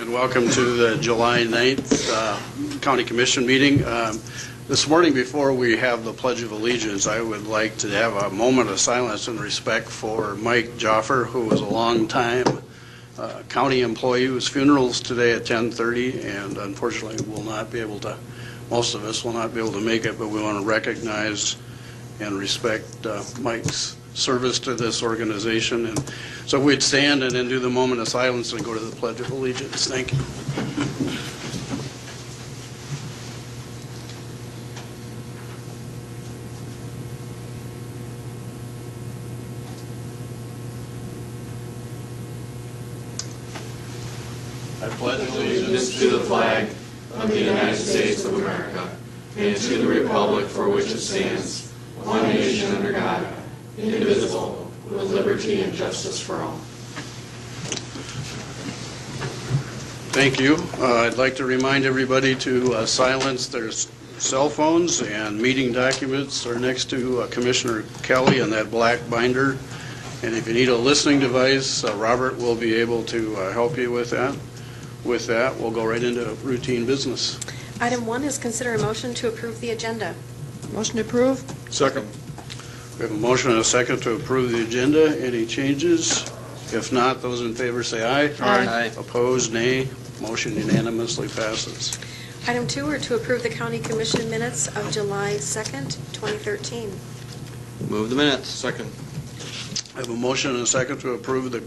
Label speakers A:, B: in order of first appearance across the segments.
A: and welcome to the July 9th County Commission meeting. This morning, before we have the Pledge of Allegiance, I would like to have a moment of silence and respect for Mike Joffer, who was a long-time county employee whose funeral is today at 10:30, and unfortunately will not be able to, most of us will not be able to make it, but we want to recognize and respect Mike's service to this organization. And so we'd stand and then do the moment of silence and go to the Pledge of Allegiance. Thank you. I pledge allegiance
B: to the flag of the United States of America and to the republic for which it stands, one nation under God, indivisible, with liberty and justice for all.
A: Thank you. I'd like to remind everybody to silence their cell phones, and meeting documents are next to Commissioner Kelly in that black binder. And if you need a listening device, Robert will be able to help you with that. With that, we'll go right into routine business.
C: Item 1 is consider a motion to approve the agenda.
D: Motion to approve.
A: Second. We have a motion and a second to approve the agenda. Any changes? If not, those in favor say aye.
D: Aye.
A: Opposed, nay. Motion unanimously passes.
C: Item 2 are to approve the County Commission minutes of July 2nd, 2013.
B: Move the minutes. Second.
A: I have a motion and a second to approve the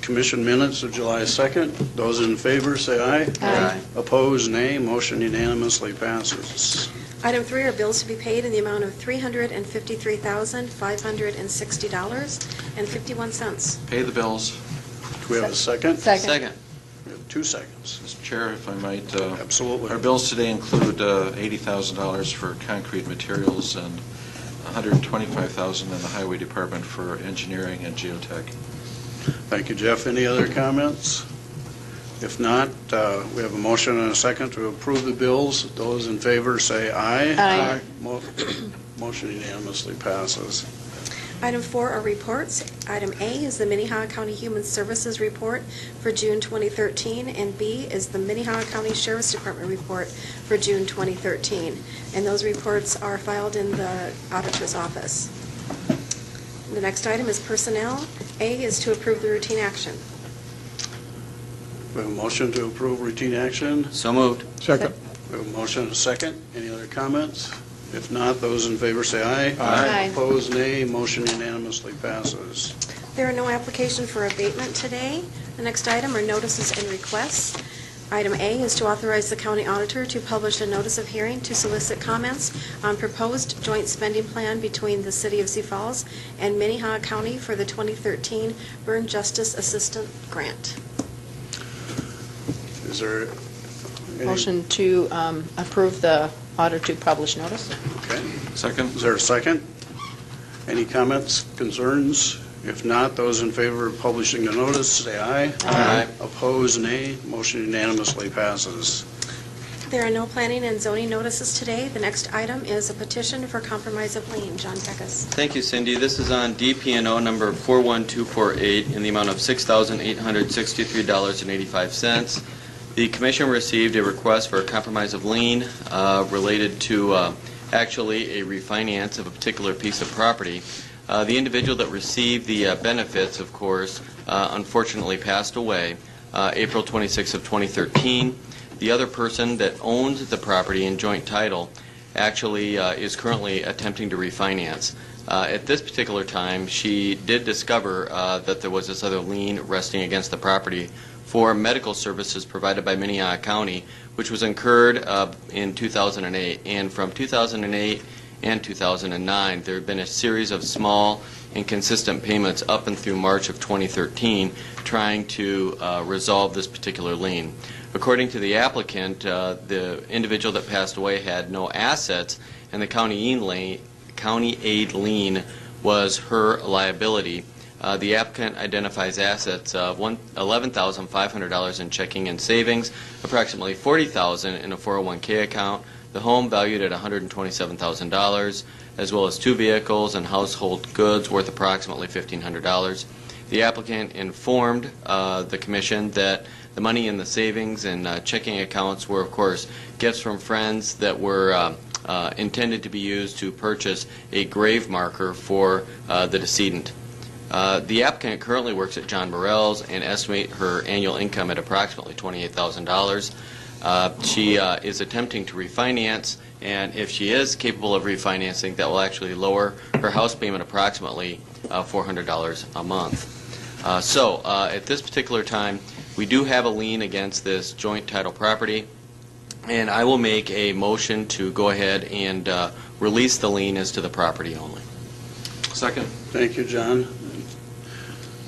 A: Commission minutes of July 2nd. Those in favor say aye.
D: Aye.
A: Opposed, nay. Motion unanimously passes.
C: Item 3 are bills to be paid in the amount of $353,560.51.
B: Pay the bills.
A: Do we have a second?
D: Second.
A: We have 2 seconds.
B: Mr. Chair, if I might.
A: Absolutely.
B: Our bills today include $80,000 for concrete materials and $125,000 in the Highway Department for engineering and geotech.
A: Thank you, Jeff. Any other comments? If not, we have a motion and a second to approve the bills. Those in favor say aye.
D: Aye.
A: Motion unanimously passes.
C: Item 4 are reports. Item A is the Minnehaha County Human Services Report for June 2013, and B is the Minnehaha County Sheriff's Department Report for June 2013. And those reports are filed in the auditor's office. The next item is personnel. A is to approve the routine action.
A: We have a motion to approve routine action.
B: So moved.
D: Second.
A: We have a motion and a second. Any other comments? If not, those in favor say aye.
D: Aye.
A: Opposed, nay. Motion unanimously passes.
C: There are no application for abatement today. The next item are notices and requests. Item A is to authorize the county auditor to publish a notice of hearing to solicit comments on proposed joint spending plan between the City of Sioux Falls and Minnehaha County for the 2013 Burn Justice Assistant Grant.
A: Is there any?
D: Motion to approve the auditor to publish notice.
A: Okay.
B: Second.
A: Is there a second? Any comments, concerns? If not, those in favor of publishing the notice say aye.
B: Aye.
A: Opposed, nay. Motion unanimously passes.
C: There are no planning and zoning notices today. The next item is a petition for compromise of lien. John Peckus.
E: Thank you, Cindy. This is on DP&O number 41248 in the amount of $6,863.85. The Commission received a request for a compromise of lien related to actually a refinance of a particular piece of property. The individual that received the benefits, of course, unfortunately passed away April 26th of 2013. The other person that owned the property in joint title actually is currently attempting to refinance. At this particular time, she did discover that there was this other lien resting against the property for medical services provided by Minnehaha County, which was incurred in 2008. And from 2008 and 2009, there have been a series of small and consistent payments up and through March of 2013 trying to resolve this particular lien. According to the applicant, the individual that passed away had no assets, and the county aid lien was her liability. The applicant identifies assets of $11,500 in checking and savings, approximately $40,000 in a 401k account, the home valued at $127,000, as well as 2 vehicles and household goods worth approximately $1,500. The applicant informed the commission that the money in the savings and checking accounts were, of course, gifts from friends that were intended to be used to purchase a grave marker for the decedent. The applicant currently works at John Burrell's and estimate her annual income at approximately $28,000. She is attempting to refinance, and if she is capable of refinancing, that will actually lower her house payment approximately $400 a month. So at this particular time, we do have a lien against this joint title property, and I will make a motion to go ahead and release the lien as to the property only.
B: Second.
A: Thank you, John.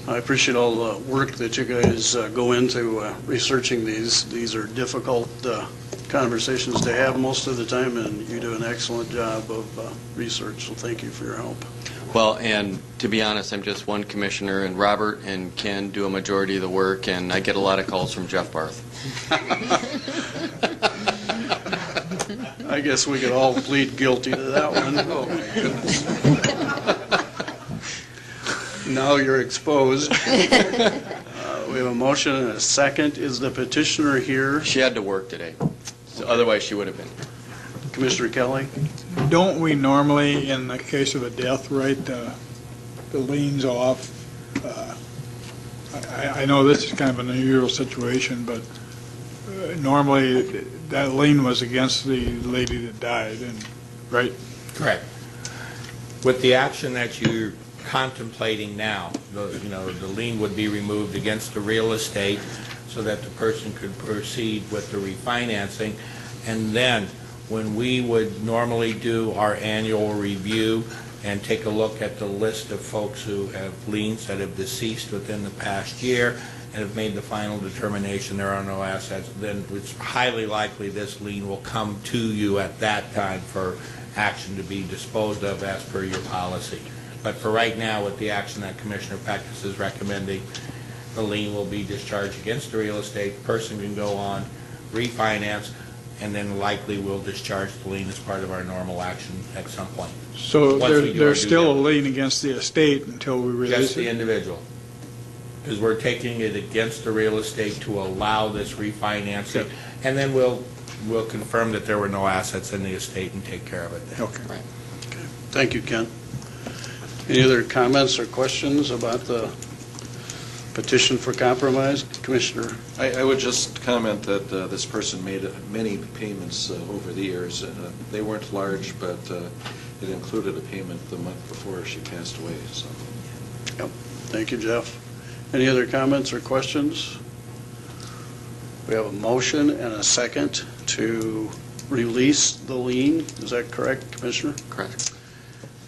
A: I appreciate all the work that you guys go into researching these. These are difficult conversations to have most of the time, and you do an excellent job of research, so thank you for your help.
E: Well, and to be honest, I'm just one commissioner, and Robert and Ken do a majority of the work, and I get a lot of calls from Jeff Barth.
A: I guess we could all plead guilty to that one.
B: Oh, my goodness.
A: Now you're exposed. We have a motion and a second. Is the petitioner here?
E: She had to work today, so otherwise she would have been here.
A: Commissioner Kelly?
F: Don't we normally, in the case of a death, write the liens off? I know this is kind of an unusual situation, but normally that lien was against the lady that died, and right?
G: Correct. With the action that you're contemplating now, the lien would be removed against the real estate so that the person could proceed with the refinancing. And then when we would normally do our annual review and take a look at the list of folks who have liens that have deceased within the past year and have made the final determination there are no assets, then it's highly likely this lien will come to you at that time for action to be disposed of as per your policy. But for right now, with the action that Commissioner Peckus is recommending, the lien will be discharged against the real estate. The person can go on, refinance, and then likely we'll discharge the lien as part of our normal action at some point.
F: So
G: Once we do our
F: there's
G: due
F: still a
G: diligence.
F: lien against the estate until we release
G: Just the
F: it?
G: individual. Because we're taking it against the real estate to allow this refinancing.
F: Okay.
G: And then we'll confirm that there were no assets in the estate and take care of it then.
F: Okay.
E: Right.
A: Thank you, Ken. Any other comments or questions about the petition for compromise? Commissioner?
B: I would just comment that this person made many payments over the years. They weren't large, but it included a payment the month before she passed away. So.
A: Yep. Thank you, Jeff. Any other comments or questions? We have a motion and a second to release the lien. Is that correct, Commissioner?
E: Correct.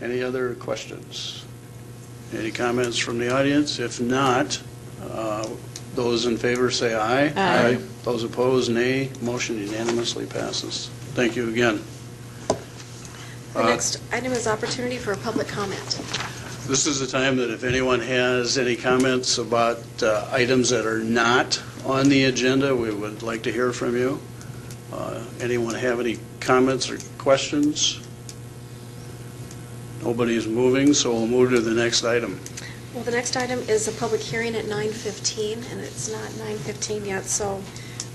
A: Any other questions? Any comments from the audience? If not, those in favor say aye.
D: Aye.
A: Those opposed, nay. Motion unanimously passes. Thank you again.
C: The next item is opportunity for a public comment.
A: This is the time that if anyone has any comments about items that are not on the agenda, we would like to hear from you. Anyone have any comments or questions? Nobody's moving, so we'll move to the next item.
C: Well, the next item is a public hearing at 9:15, and it's not 9:15 yet, so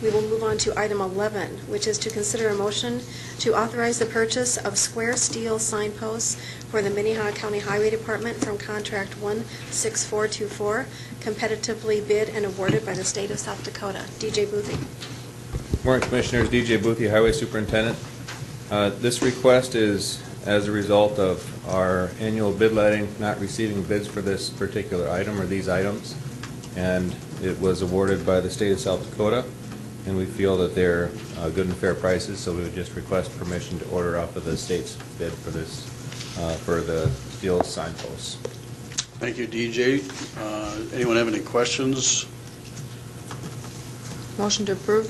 C: we will move on to item 11, which is to consider a motion to authorize the purchase of square steel signposts for the Minnehaha County Highway Department from Contract 16424, competitively bid and awarded by the state of South Dakota. DJ Boothie.
H: Morning, Commissioners. DJ Boothie, Highway Superintendent. This request is as a result of our annual bid letting, not receiving bids for this particular item or these items, and it was awarded by the state of South Dakota, and we feel that they're good and fair prices, so we would just request permission to order off of the state's bid for this, for the steel signposts.
A: Thank you, DJ. Anyone have any questions?
D: Motion to approve?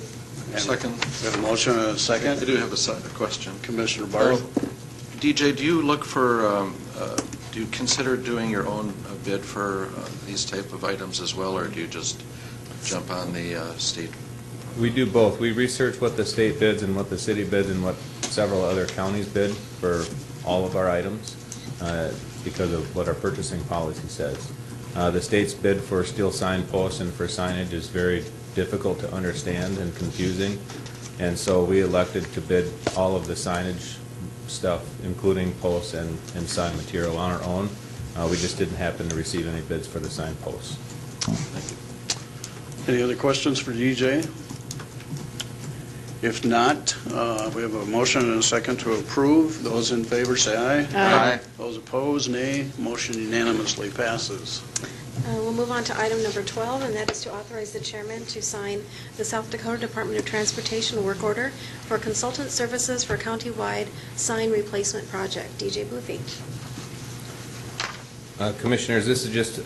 A: And
B: Second.
A: We have a motion and a
B: I
A: second.
B: do have a question.
A: Commissioner Barth?
B: DJ, do you look for, do you consider doing your own bid for these type of items as well, or do you just jump on the state?
H: We do both. We research what the state bids and what the city bids and what several other counties bid for all of our items because of what our purchasing policy says. The state's bid for steel sign posts and for signage is very difficult to understand and confusing, and so we elected to bid all of the signage stuff, including posts and sign material, on our own. We just didn't happen to receive any bids for the sign posts.
A: Any other questions for DJ? If not, we have a motion and a second to approve. Those in favor say aye.
E: Aye.
A: Those opposed, nay. Motion unanimously passes.
C: We'll move on to item number 12, and that is to authorize the chairman to sign the South Dakota Department of Transportation work order for consultant services for countywide sign replacement project. DJ Boothby.
H: Commissioners, this is just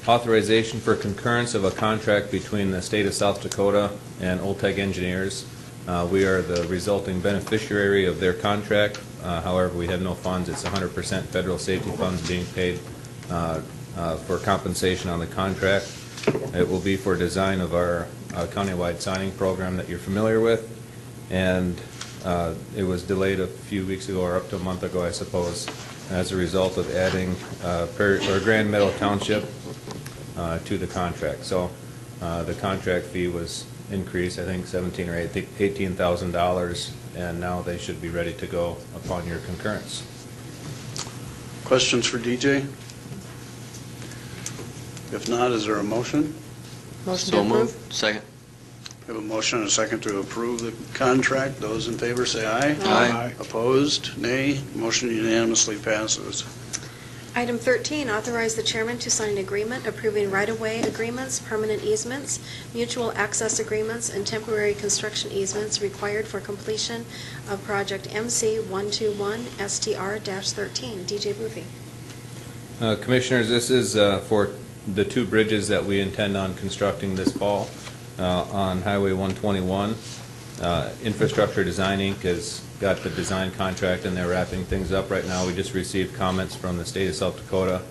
H: authorization for concurrence of a contract between the state of South Dakota and Old Tech Engineers. We are the resulting beneficiary of their contract. However, we have no funds. It's 100% federal safety funds being paid for compensation on the contract. It will be for design of our countywide signing program that you're familiar with, and it was delayed a few weeks ago, or up to a month ago, I suppose, as a result of adding Grand Meadow Township to the contract. So the contract fee was increased, I think $17,000 or $18,000, and now they should be ready to go upon your concurrence.
A: Questions for DJ? If not, is there a motion?
D: Motion to
E: So
D: approve?
E: moved. Second.
A: We have a motion and a second to approve the contract. Those in favor say aye.
E: Aye.
A: Opposed, nay. Motion unanimously passes.
C: Item 13, authorize the chairman to sign an agreement approving right-of-way agreements, permanent easements, mutual access agreements, and temporary construction easements required for completion of project MC 121 STR-13. DJ Boothby.
H: Commissioners, this is for the two bridges that we intend on constructing this fall on Highway 121. Infrastructure Design Inc. has got the design contract, and they're wrapping things up right now. We just received comments from the state of South Dakota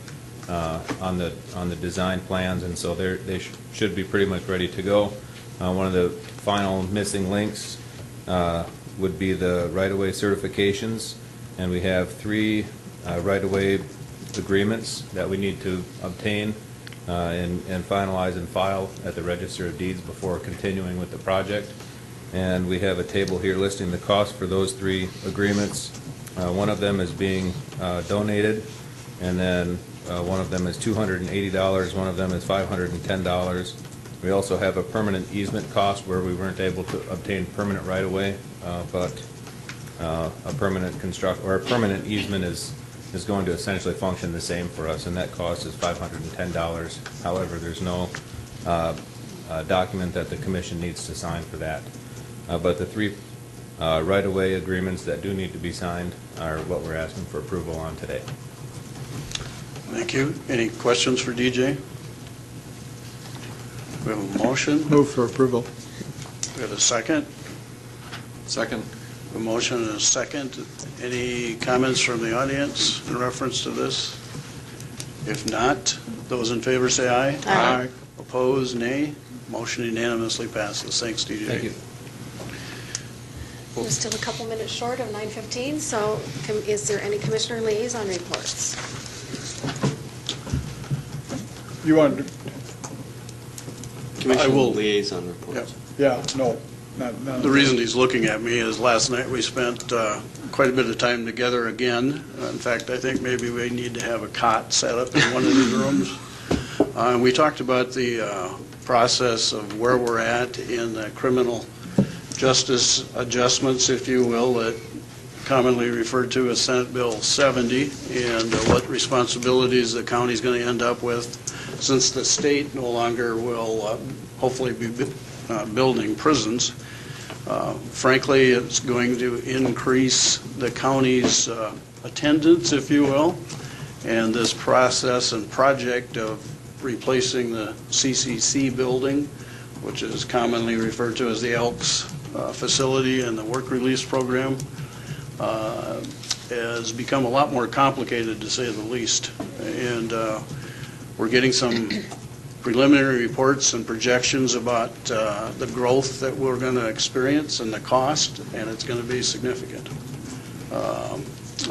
H: on the design plans, and so they should be pretty much ready to go. One of the final missing links would be the right-of-way certifications, and we have 3 right-of-way agreements that we need to obtain and finalize and file at the Register of Deeds before continuing with the project. And we have a table here listing the cost for those 3 agreements. One of them is being donated, and then one of them is $280, one of them is $510. We also have a permanent easement cost where we weren't able to obtain permanent right-of-way, but a permanent easement is going to essentially function the same for us, and that cost is $510. However, there's no document that the commission needs to sign for that. But the 3 right-of-way agreements that do need to be signed are what we're asking for approval on today.
A: Thank you. Any questions for DJ? We have a motion.
F: Move for approval.
A: We have a second.
B: Second.
A: A motion and a second. Any comments from the audience in reference to this? If not, those in favor say aye.
D: Aye.
A: Opposed, nay. Motion unanimously passes. Thanks, DJ.
H: Thank you.
C: We're still a couple minutes short of 9:15, so is there any commissioner liaison reports?
F: You want,
E: Commission
A: will-
E: liaison reports.
F: yeah, no, not.
A: The reason he's looking at me is last night we spent quite a bit of time together again. In fact, I think maybe we need to have a cot set up in one of these rooms. We talked about the process of where we're at in the criminal justice adjustments, if you will, that commonly referred to as Senate Bill 70, and what responsibilities the county's going to end up with since the state no longer will hopefully be building prisons. Frankly, it's going to increase the county's attendance, if you will, and this process and project of replacing the CCC building, which is commonly referred to as the Elks facility and the work release program, has become a lot more complicated, to say the least. And we're getting some preliminary reports and projections about the growth that we're going to experience and the cost, and it's going to be significant.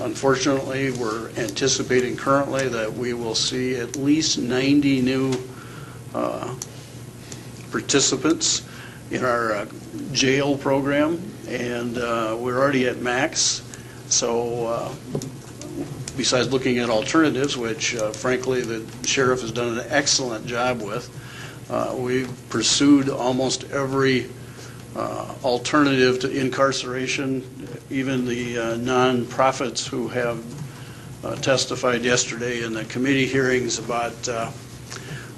A: Unfortunately, we're anticipating currently that we will see at least 90 new participants in our jail program, and we're already at max. So besides looking at alternatives, which frankly the sheriff has done an excellent job with, we've pursued almost every alternative to incarceration. Even the non-profits who have testified yesterday in the committee hearings about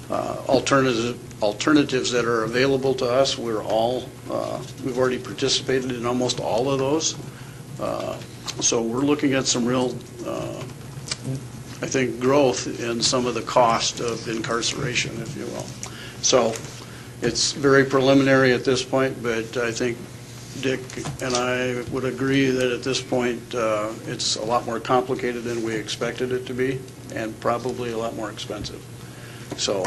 A: alternatives that are available to us, we've already participated in almost all of those. So we're looking at some real, I think, growth in some of the cost of incarceration, if you will. So it's very preliminary at this point, but I think Dick and I would agree that at this point it's a lot more complicated than we expected it to be, and probably a lot more expensive. So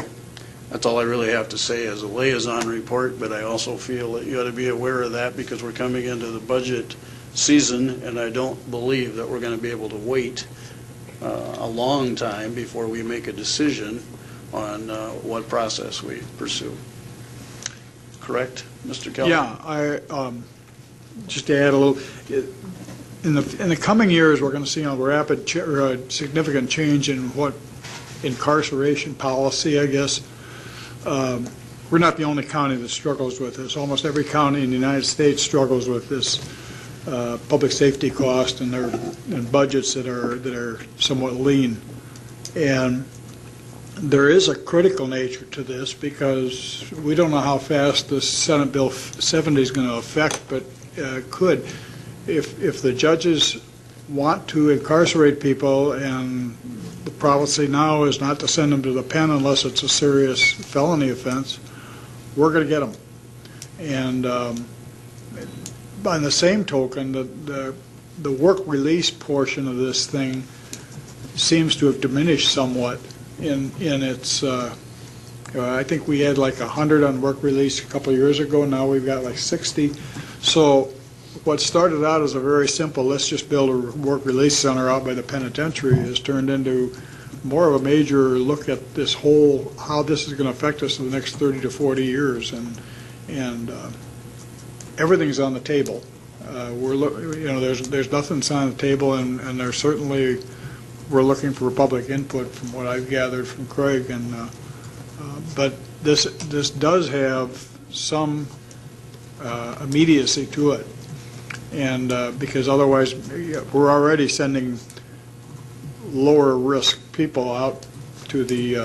A: that's all I really have to say as a liaison report, but I also feel that you ought to be aware of that because we're coming into the budget season, and I don't believe that we're going to be able to wait a long time before we make a decision on what process we pursue. Correct, Mr. Kelly?
F: Yeah, just to add a little, in the coming years, we're going to see a rapid, significant change in what incarceration policy, I guess. We're not the only county that struggles with this. Almost every county in the United States struggles with this public safety cost and budgets that are somewhat lean. And there is a critical nature to this because we don't know how fast the Senate Bill 70 is going to affect, but could. If the judges want to incarcerate people, and the policy now is not to send them to the pen unless it's a serious felony offense, we're going to get them. And by the same token, the work release portion of this thing seems to have diminished somewhat in its, I think we had like 100 on work release a couple of years ago, now we've got like 60. So what started out as a very simple, let's just build a work release center out by the penitentiary, has turned into more of a major look at this whole, how this is going to affect us in the next 30 to 40 years. And everything's on the table. There's nothing that's on the table, and there's certainly, we're looking for public input from what I've gathered from Craig, and but this does have some immediacy to it, and because otherwise we're already sending lower risk people out to the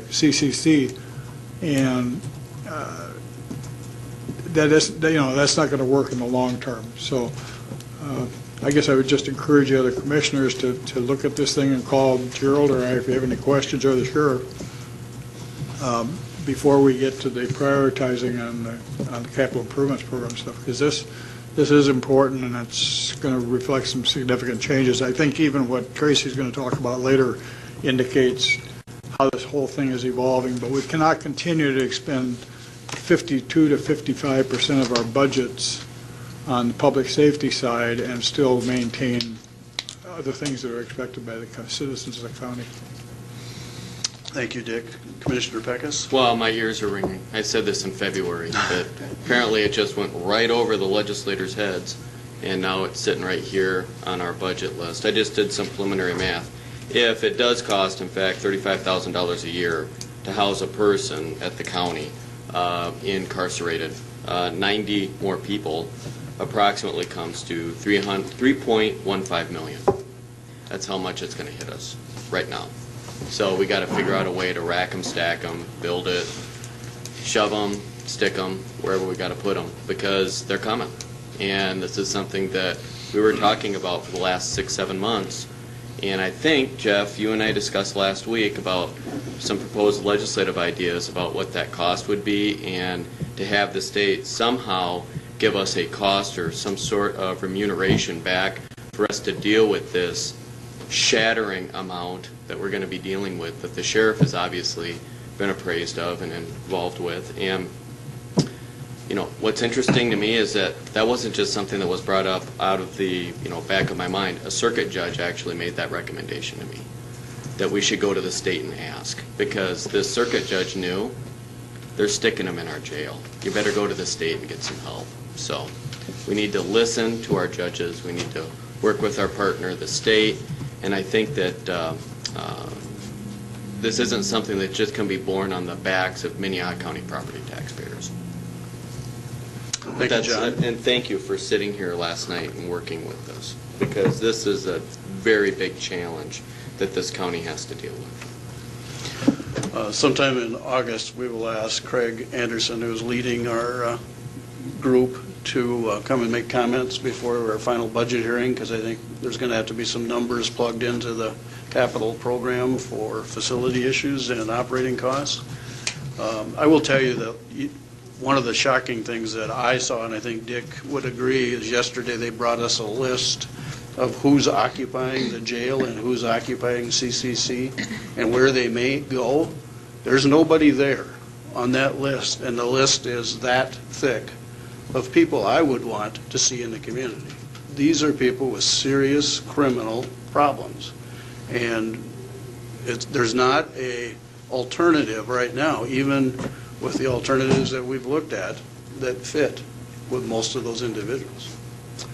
F: CCC, and that's not going to work in the long term. So I guess I would just encourage the other commissioners to look at this thing and call Gerald or I if you have any questions, or the sheriff, before we get to the prioritizing on the capital improvements program stuff, because this is important and it's going to reflect some significant changes. I think even what Tracy's going to talk about later indicates how this whole thing is evolving, but we cannot continue to expend 52 to 55% of our budgets on the public safety side and still maintain other things that are expected by the citizens of the county.
A: Thank you, Dick. Commissioner Peckus?
E: Well, my ears are ringing. I said this in February, but apparently it just went right over the legislators' heads, and now it's sitting right here on our budget list. I just did some preliminary math. If it does cost, in fact, $35,000 a year to house a person at the county incarcerated, 90 more people, approximately comes to $3.15 million. That's how much it's going to hit us right now. So we got to figure out a way to rack them, stack them, build it, shove them, stick them, wherever we got to put them, because they're coming. And this is something that we were talking about for the last 6-7 months. And I think, Jeff, you and I discussed last week about some proposed legislative ideas about what that cost would be, and to have the state somehow give us a cost or some sort of remuneration back for us to deal with this shattering amount that we're going to be dealing with, that the sheriff has obviously been appraised of and involved with. And what's interesting to me is that wasn't just something that was brought up out of the, back of my mind. A circuit judge actually made that recommendation to me, that we should go to the state and ask, because this circuit judge knew they're sticking them in our jail. You better go to the state and get some help. So we need to listen to our judges. We need to work with our partner, the state, and I think that this isn't something that just can be borne on the backs of Minnehaha County property taxpayers.
A: Thank you, John.
E: And thank you for sitting here last night and working with us, because this is a very big challenge that this county has to deal with.
A: Sometime in August, we will ask Craig Anderson, who's leading our group, to come and make comments before our final budget hearing, because I think there's going to have to be some numbers plugged into the capital program for facility issues and operating costs. I will tell you that one of the shocking things that I saw, and I think Dick would agree, is yesterday they brought us a list of who's occupying the jail and who's occupying CCC and where they may go. There's nobody there on that list, and the list is that thick of people I would want to see in the community. These are people with serious criminal problems, and there's not a alternative right now, even with the alternatives that we've looked at, that fit with most of those individuals.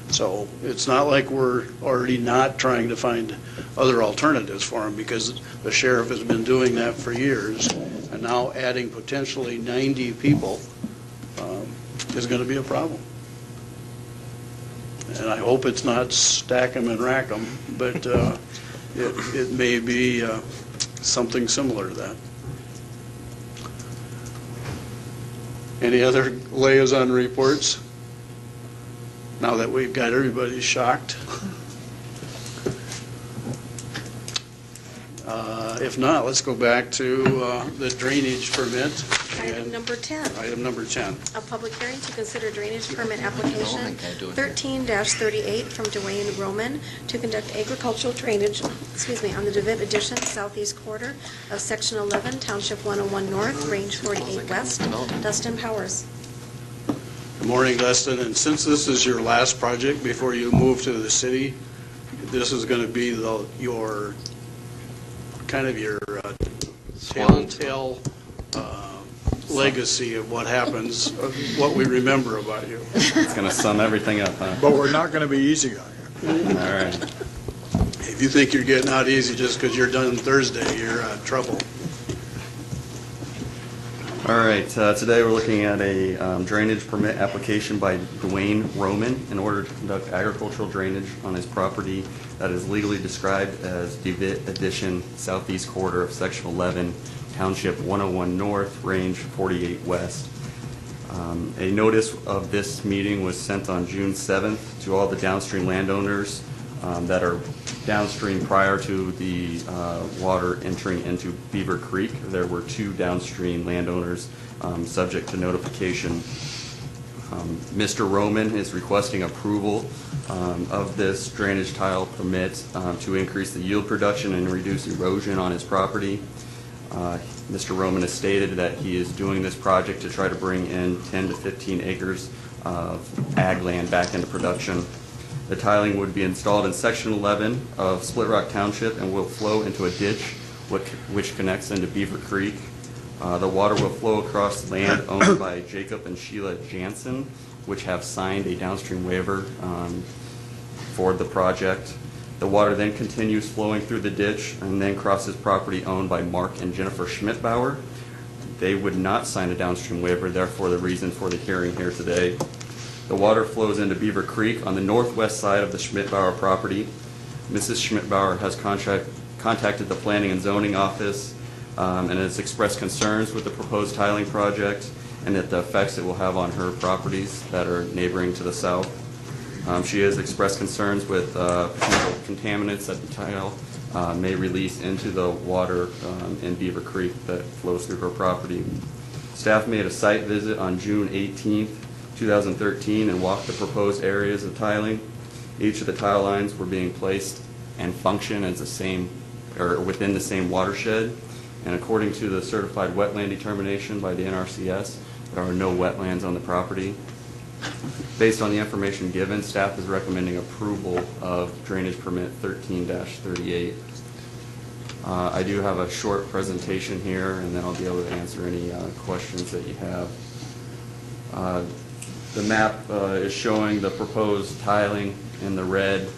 A: So it's not like we're already not trying to find other alternatives for them, because the sheriff has been doing that for years, and now adding potentially 90 people is going to be a problem. And I hope it's not stack them and rack them, but it may be something similar to that. Any other liaison reports? Now that we've got everybody shocked. If not, let's go back to the drainage permit.
C: Item number 10.
A: Item number 10.
C: A public hearing to consider drainage permit application 13-38 from Dwayne Roman to conduct agricultural drainage, on the DeWitt Addition southeast quarter of Section 11, Township 101 North, Range 48 West. Dustin Powers.
A: Good morning, Dustin. And since this is your last project before you move to the city, this is going to be your telltale legacy of what happens, of what we remember about you.
I: It's going to sum everything up, huh?
F: But we're not going to be easy on you.
I: All right.
A: If you think you're getting out easy just because you're done Thursday, you're in trouble.
I: All right. Today we're looking at a drainage permit application by Dwayne Roman in order to conduct agricultural drainage on his property that is legally described as DeWitt Addition southeast quarter of Section 11, Township 101 North, Range 48 West. A notice of this meeting was sent on June 7th to all the downstream landowners that are downstream prior to the water entering into Beaver Creek. There were 2 downstream landowners subject to notification. Mr. Roman is requesting approval of this drainage tile permit to increase the yield production and reduce erosion on his property. Mr. Roman has stated that he is doing this project to try to bring in 10 to 15 acres of ag land back into production. The tiling would be installed in Section 11 of Split Rock Township and will flow into a ditch which connects into Beaver Creek. The water will flow across land owned by Jacob and Sheila Jansen, which have signed a downstream waiver for the project. The water then continues flowing through the ditch and then crosses property owned by Mark and Jennifer Schmidbauer. They would not sign a downstream waiver, therefore the reason for the hearing here today. The water flows into Beaver Creek on the northwest side of the Schmidbauer property. Mrs. Schmidbauer has contacted the Planning and Zoning Office and has expressed concerns with the proposed tiling project and at the effects it will have on her properties that are neighboring to the south. She has expressed concerns with potential contaminants that the tile may release into the water in Beaver Creek that flows through her property. Staff made a site visit on June 18th, 2013 and walked the proposed areas of tiling. Each of the tile lines were being placed and function as the same or within the same watershed. And according to the certified wetland determination by the NRCS, There are no wetlands on the property. Based on the information given, staff is recommending approval of drainage permit 13-38. I do have a short presentation here, and then I'll be able to answer any questions that you have. The map is showing the proposed tiling in the red.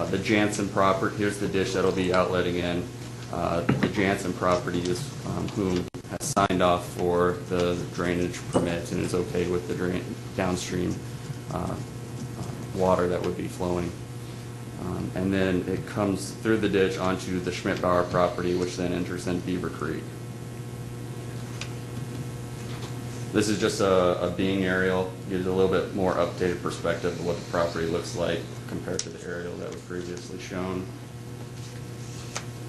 I: The Jansen property, here's the ditch that'll be outletting in. The Jansen property is whom has signed off for the drainage permit and is okay with the downstream water that would be flowing. And then it comes through the ditch onto the Schmidt-Bauer property, which then enters in Beaver Creek. This is just a being aerial, gives a little bit more updated perspective of what the property looks like compared to the aerial that was previously shown.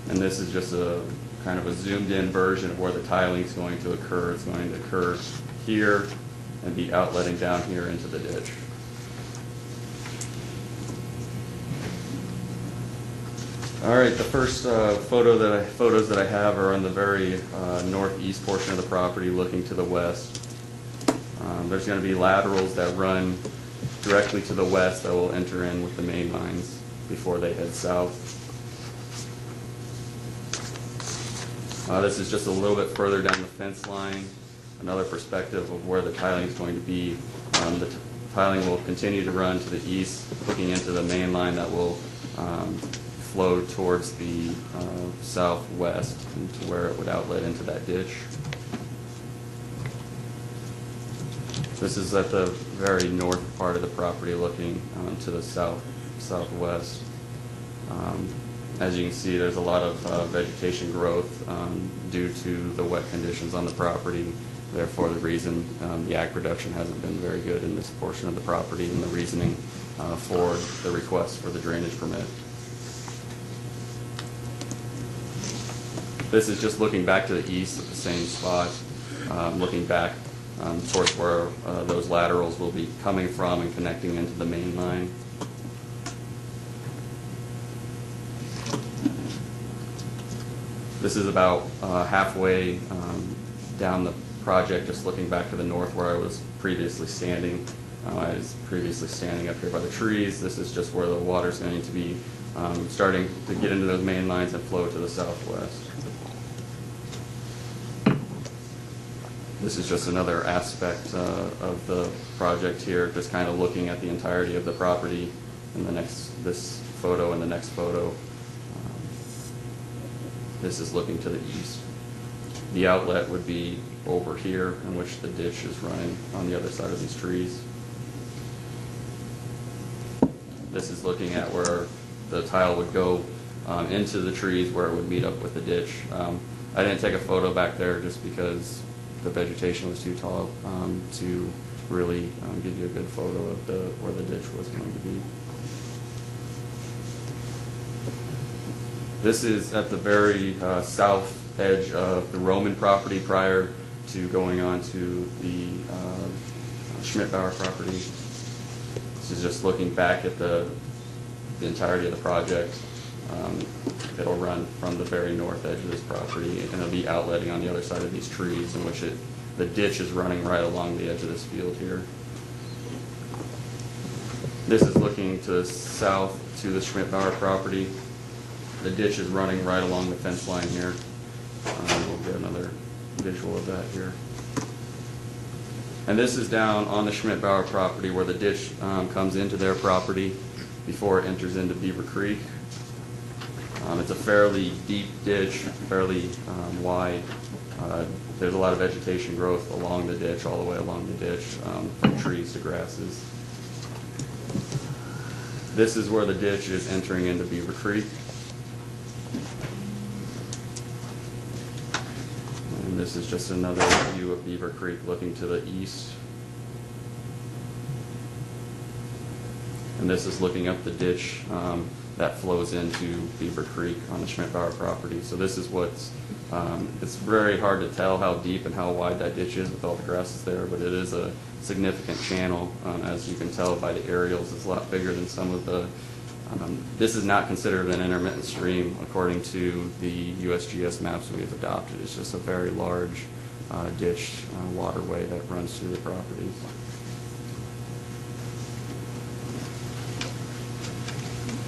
I: And this is just a kind of a zoomed in version of where the tiling is going to occur. It's going to occur here and be outletting down here into the ditch. All right, the first photos that I have are on the very northeast portion of the property looking to the west. There's going to be laterals that run directly to the west that will enter in with the main lines before they head south. This is just a little bit further down the fence line, another perspective of where the tiling is going to be. The tiling will continue to run to the east, looking into the main line that will flow towards the southwest and to where it would outlet into that ditch. This is at the very north part of the property looking to the southwest. As you can see, there's a lot of vegetation growth due to the wet conditions on the property. Therefore, the reason the ag production hasn't been very good in this portion of the property, and the reasoning for the request for the drainage permit. This is just looking back to the east at the same spot, looking back towards where those laterals will be coming from and connecting into the main line. This is about halfway down the project, just looking back to the north where I was previously standing. I was previously standing up here by the trees. This is just where the water is going to be starting to get into those main lines and flow to the southwest. This is just another aspect of the project here, just kind of looking at the entirety of the property in this photo and the next photo. This is looking to the east. The outlet would be over here, in which the ditch is running on the other side of these trees. This is looking at where the tile would go into the trees, where it would meet up with the ditch. I didn't take a photo back there just because the vegetation was too tall to really give you a good photo of where the ditch was going to be. This is at the very south edge of the Roman property prior to going on to the Schmidt-Bauer property. This is just looking back at the entirety of the project. It'll run from the very north edge of this property, and it'll be outletting on the other side of these trees, in which the ditch is running right along the edge of this field here. This is looking to the south to the Schmidt-Bauer property. The ditch is running right along the fence line here. We'll get another visual of that here. And this is down on the Schmidt-Bauer property where the ditch comes into their property before it enters into Beaver Creek. It's a fairly deep ditch, fairly wide. There's a lot of vegetation growth along the ditch, all the way along the ditch, from trees to grasses. This is where the ditch is entering into Beaver Creek. And this is just another view of Beaver Creek looking to the east. And this is looking up the ditch that flows into Beaver Creek on the Schmidt-Bauer property. So this is it's very hard to tell how deep and how wide that ditch is with all the grasses there, but it is a significant channel. As you can tell by the aerials, it's a lot bigger than some of the, this is not considered an intermittent stream according to the USGS maps we have adopted. It's just a very large ditch waterway that runs through the property.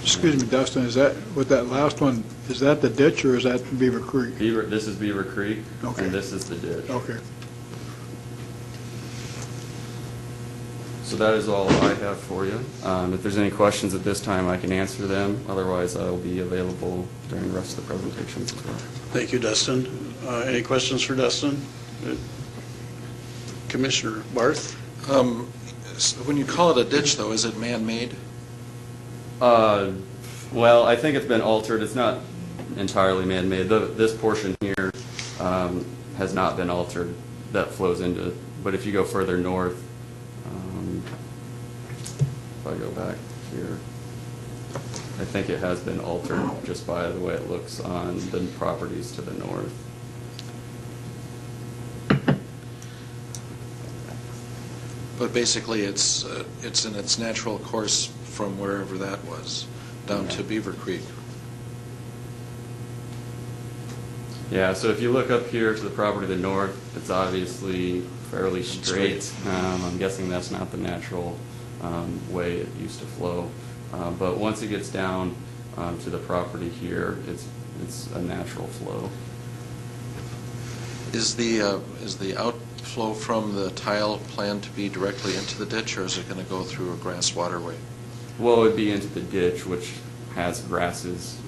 F: Excuse me, Dustin, is that, with that last one, is that the ditch or is that Beaver Creek?
I: This is Beaver Creek,
F: Okay.
I: and this is the ditch.
F: Okay.
I: So that is all I have for you. If there's any questions at this time, I can answer them. Otherwise, I will be available during the rest of the presentations as well.
A: Thank you, Dustin. Any questions for Dustin? Commissioner Barth?
B: When you call it a ditch, though, is it man-made?
I: Well, I think it's been altered. It's not entirely man-made. This portion here has not been altered. That flows into, but if you go further north, if I go back here, I think it has been altered just by the way it looks on the properties to the north.
B: But basically, it's in its natural course from wherever that was, down to Beaver Creek.
I: Yeah, so if you look up here to the property to the north, it's obviously fairly straight. I'm guessing that's not the natural way it used to flow. But once it gets down to the property here, it's a natural flow.
B: Is the outflow from the tile planned to be directly into the ditch, or is it going to go through a grass waterway?
I: Well, it would be into the ditch, which has grasses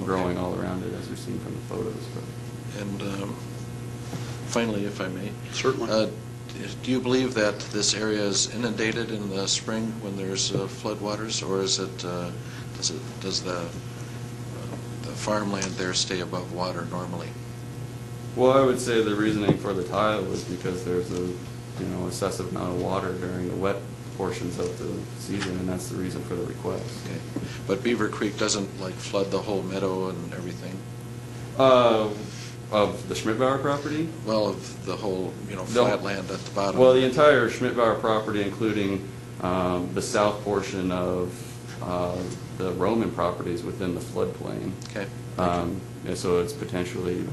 I: growing all around it, as we've seen from the photos.
B: And finally, if I may.
A: Certainly.
B: Do you believe that this area is inundated in the spring when there's floodwaters, or is it does the farmland there stay above water normally?
I: Well, I would say the reasoning for the tile was because there's a excessive amount of water during the wet portions of the season, and that's the reason for the request.
B: Okay. But Beaver Creek doesn't flood the whole meadow and everything?
I: Of the Schmidbauer property?
B: Well, of the whole flat land at the bottom.
I: Well, the entire Schmidbauer property, including the south portion of the Roman properties within the floodplain.
B: Okay.
I: And so it's potentially,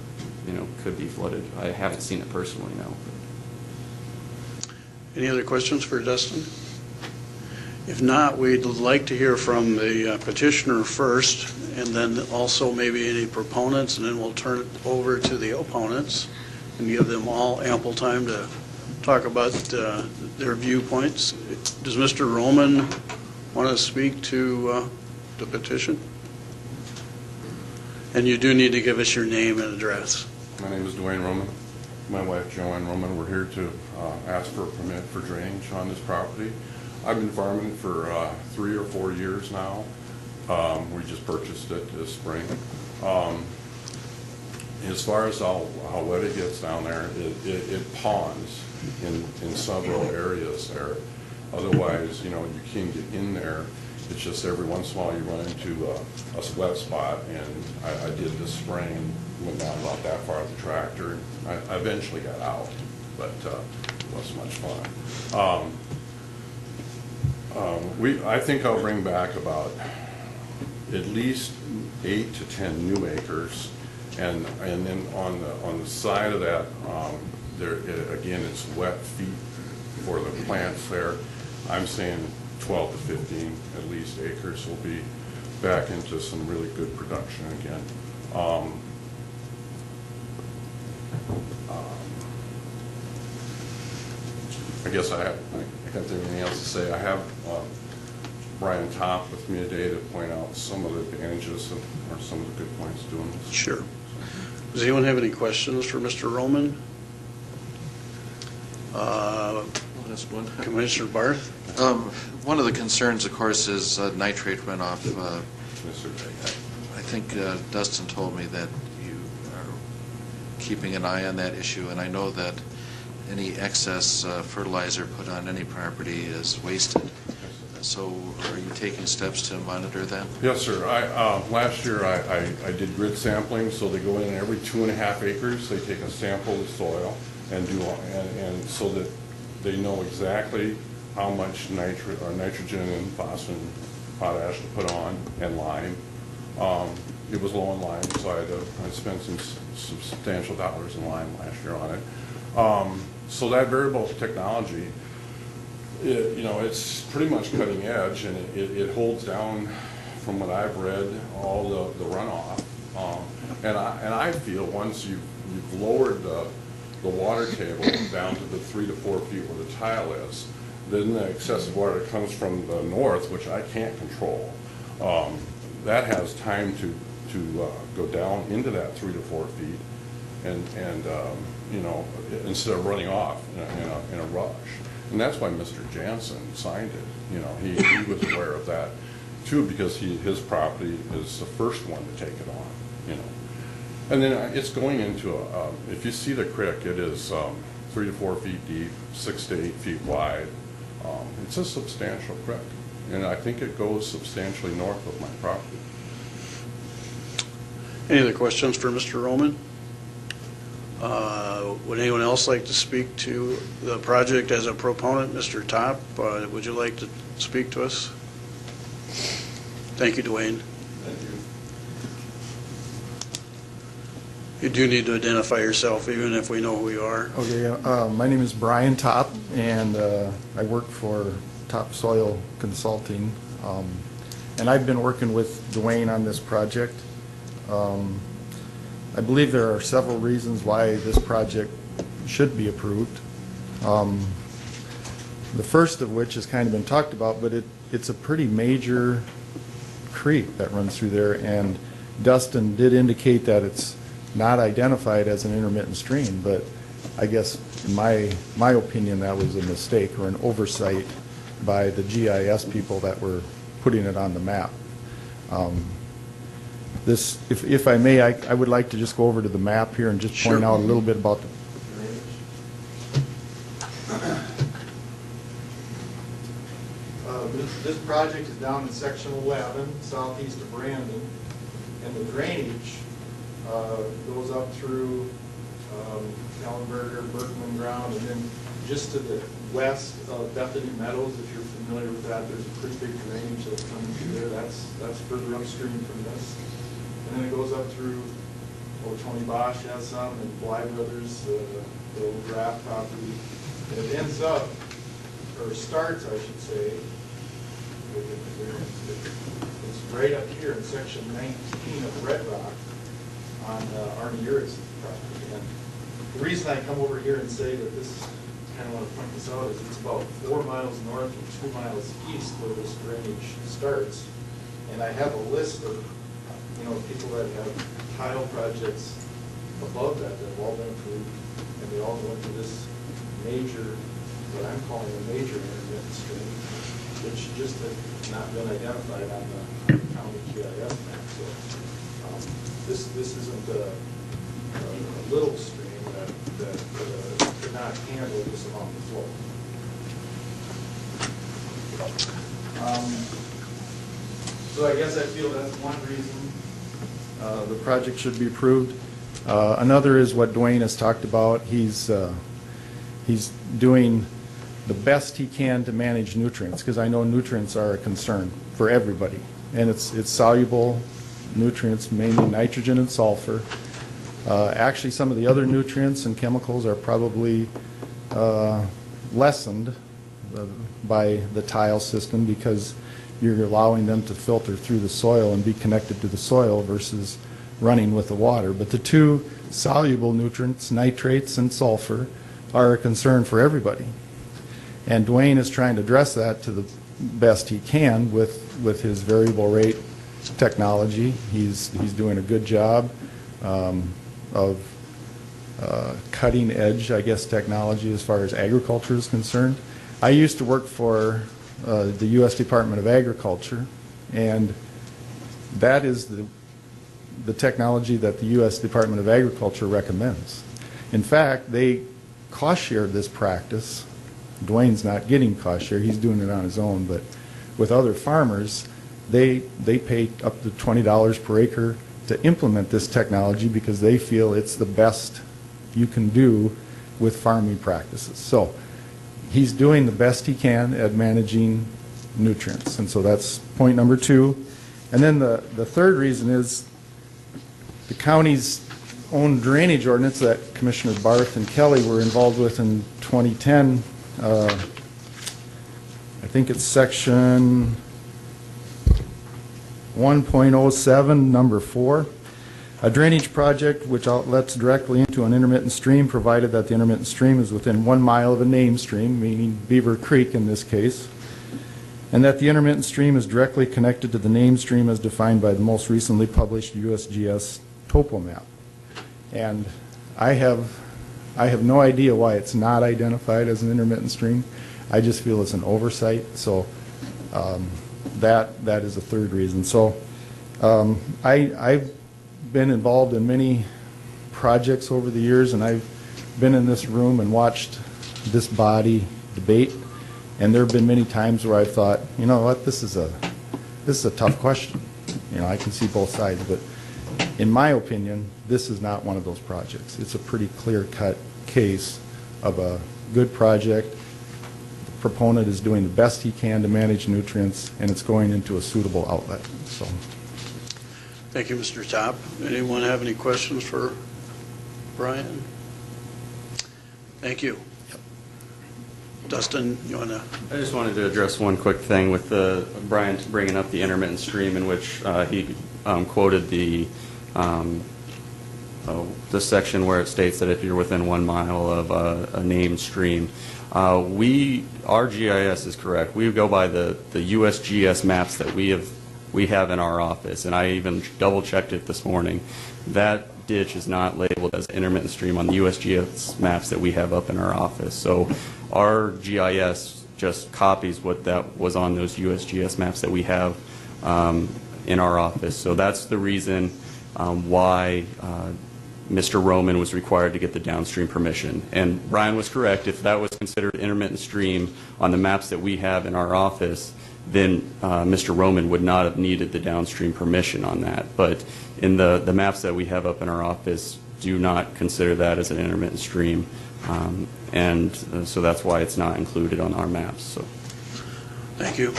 I: could be flooded. I haven't seen it personally, no.
A: Any other questions for Dustin? If not, we'd like to hear from the petitioner first, and then also maybe any proponents, and then we'll turn it over to the opponents and give them all ample time to talk about their viewpoints. Does Mr. Roman want to speak to the petition? And you do need to give us your name and address.
J: My name is Dwayne Roman. My wife Joanne Roman. We're here to ask for a permit for drainage on this property. I've been farming for 3 or 4 years now. We just purchased it this spring. As far as how wet it gets down there, it ponds in several areas there. Otherwise, you can get in there. It's just every once in a while you run into a wet spot, and I did this spring, went down about that far with the tractor. I eventually got out, but it wasn't much fun. I think I'll bring back about at least 8 to 10 new acres, and then on the side of that, again, it's wet feet for the plants there. I'm saying 12 to 15 at least acres will be back into some really good production again. I guess I got everything else to say. I have Brian Topp with me today to point out some of the advantages or some of the good points doing this.
A: Sure. Does anyone have any questions for Mr. Roman?
B: Just one.
A: Commissioner Barth?
B: One of the concerns, of course, is nitrate runoff.
J: Yes, sir.
B: I think Dustin told me that you are keeping an eye on that issue, and I know that any excess fertilizer put on any property is wasted. So are you taking steps to monitor that?
J: Yes, sir. Last year I did grid sampling, so they go in every 2.5 acres. They take a sample of soil and and so that they know exactly how much nitrogen and phosphorus and potash to put on, and lime. It was low in lime, so I spent some substantial dollars in lime last year on it. So that variable technology, it's pretty much cutting edge, and it holds down, from what I've read, all the runoff. And I feel once you've lowered the water table down to the 3 to 4 feet where the tile is, then the excessive water that comes from the north, which I can't control, that has time to go down into that 3 to 4 feet, and instead of running off in a rush. And that's why Mr. Jansen signed it. He was aware of that too, because his property is the first one to take it on. And then it's going into if you see the creek, it is 3 to 4 feet deep, 6 to 8 feet wide. It's a substantial creek, and I think it goes substantially north of my property.
A: Any other questions for Mr. Roman? Would anyone else like to speak to the project as a proponent? Mr. Top, would you like to speak to us? Thank you, Dwayne.
K: Thank you.
A: You do need to identify yourself, even if we know who you are.
K: Okay, my name is Brian Top, and I work for Topsoil Consulting. And I've been working with Dwayne on this project. I believe there are several reasons why this project should be approved. The first of which has kind of been talked about, but it's a pretty major creek that runs through there, and Dustin did indicate that it's not identified as an intermittent stream, but I guess in my opinion that was a mistake or an oversight by the GIS people that were putting it on the map. This, if I may, I would like to just go over to the map here and just point
A: Sure.
K: out a little bit about the drainage. This project is down in section 11, southeast of Brandon, and the drainage goes up through Ellenberger, Berkman Ground, and then just to the west of Bethany Meadows, if you're familiar with that, there's a pretty big drainage that comes through there. That's further upstream from this. And then it goes up through, Tony Bosch has some, and Bly Brothers, the old draft property. And it ends up, or starts, I should say, it's right up here in section 19 of Red Rock on Arnie Urick's property. And the reason I come over here and say that this, kind of want to point this out, is it's about 4 miles north and 2 miles east where this drainage starts. And I have a list of people that have tile projects above that have all been approved, and they all go into this major, what I'm calling a major intermittent stream, which just had not been identified on the county GIS map. So this isn't a little stream that could not handle this amount of flow. So I guess I feel that's one reason the project should be approved. Another is what Dwayne has talked about. He's doing the best he can to manage nutrients, because I know nutrients are a concern for everybody, and it's soluble nutrients, mainly nitrogen and sulfur. Actually, some of the other nutrients and chemicals are probably lessened by the tile system, because you're allowing them to filter through the soil and be connected to the soil versus running with the water. But the two soluble nutrients, nitrates and sulfur, are a concern for everybody. And Dwayne is trying to address that to the best he can with his variable rate technology. He's doing a good job of cutting edge, I guess, technology as far as agriculture is concerned. I used to work for the U.S. Department of Agriculture, and that is the technology that the U.S. Department of Agriculture recommends. In fact, they cost-shared this practice. Dwayne's not getting cost-share, he's doing it on his own, but with other farmers, they pay up to $20 per acre to implement this technology because they feel it's the best you can do with farming practices. So he's doing the best he can at managing nutrients, and so that's point number 2. And then the third reason is the county's own drainage ordinance that Commissioner Barth and Kelly were involved with in 2010. I think it's section 1.07, number 4. A drainage project which outlets directly into an intermittent stream, provided that the intermittent stream is within 1 mile of a named stream, meaning Beaver Creek in this case, and that the intermittent stream is directly connected to the named stream as defined by the most recently published USGS topo map. And I have no idea why it's not identified as an intermittent stream. I just feel it's an oversight, so that is a third reason. So I've been involved in many projects over the years, and I've been in this room and watched this body debate, and there have been many times where I've thought, you know what, this is a tough question. You know, I can see both sides, but in my opinion, this is not one of those projects. It's a pretty clear-cut case of a good project. The proponent is doing the best he can to manage nutrients, and it's going into a suitable outlet. So.
A: Thank you, Mr. Top. Anyone have any questions for Brian? Thank you. Dustin, you want to?
I: I just wanted to address one quick thing with Brian bringing up the intermittent stream, in which he quoted the section where it states that if you're within 1 mile of a named stream. Our GIS is correct. We go by the USGS maps that we have in our office, and I even double-checked it this morning. That ditch is not labeled as an intermittent stream on the USGS maps that we have up in our office. So our GIS just copies what that was on those USGS maps that we have in our office. So that's the reason why Mr. Roman was required to get the downstream permission. And Brian was correct. If that was considered intermittent stream on the maps that we have in our office, then Mr. Roman would not have needed the downstream permission on that. But in the maps that we have up in our office do not consider that as an intermittent stream. So that's why it's not included on our maps. So.
A: Thank you.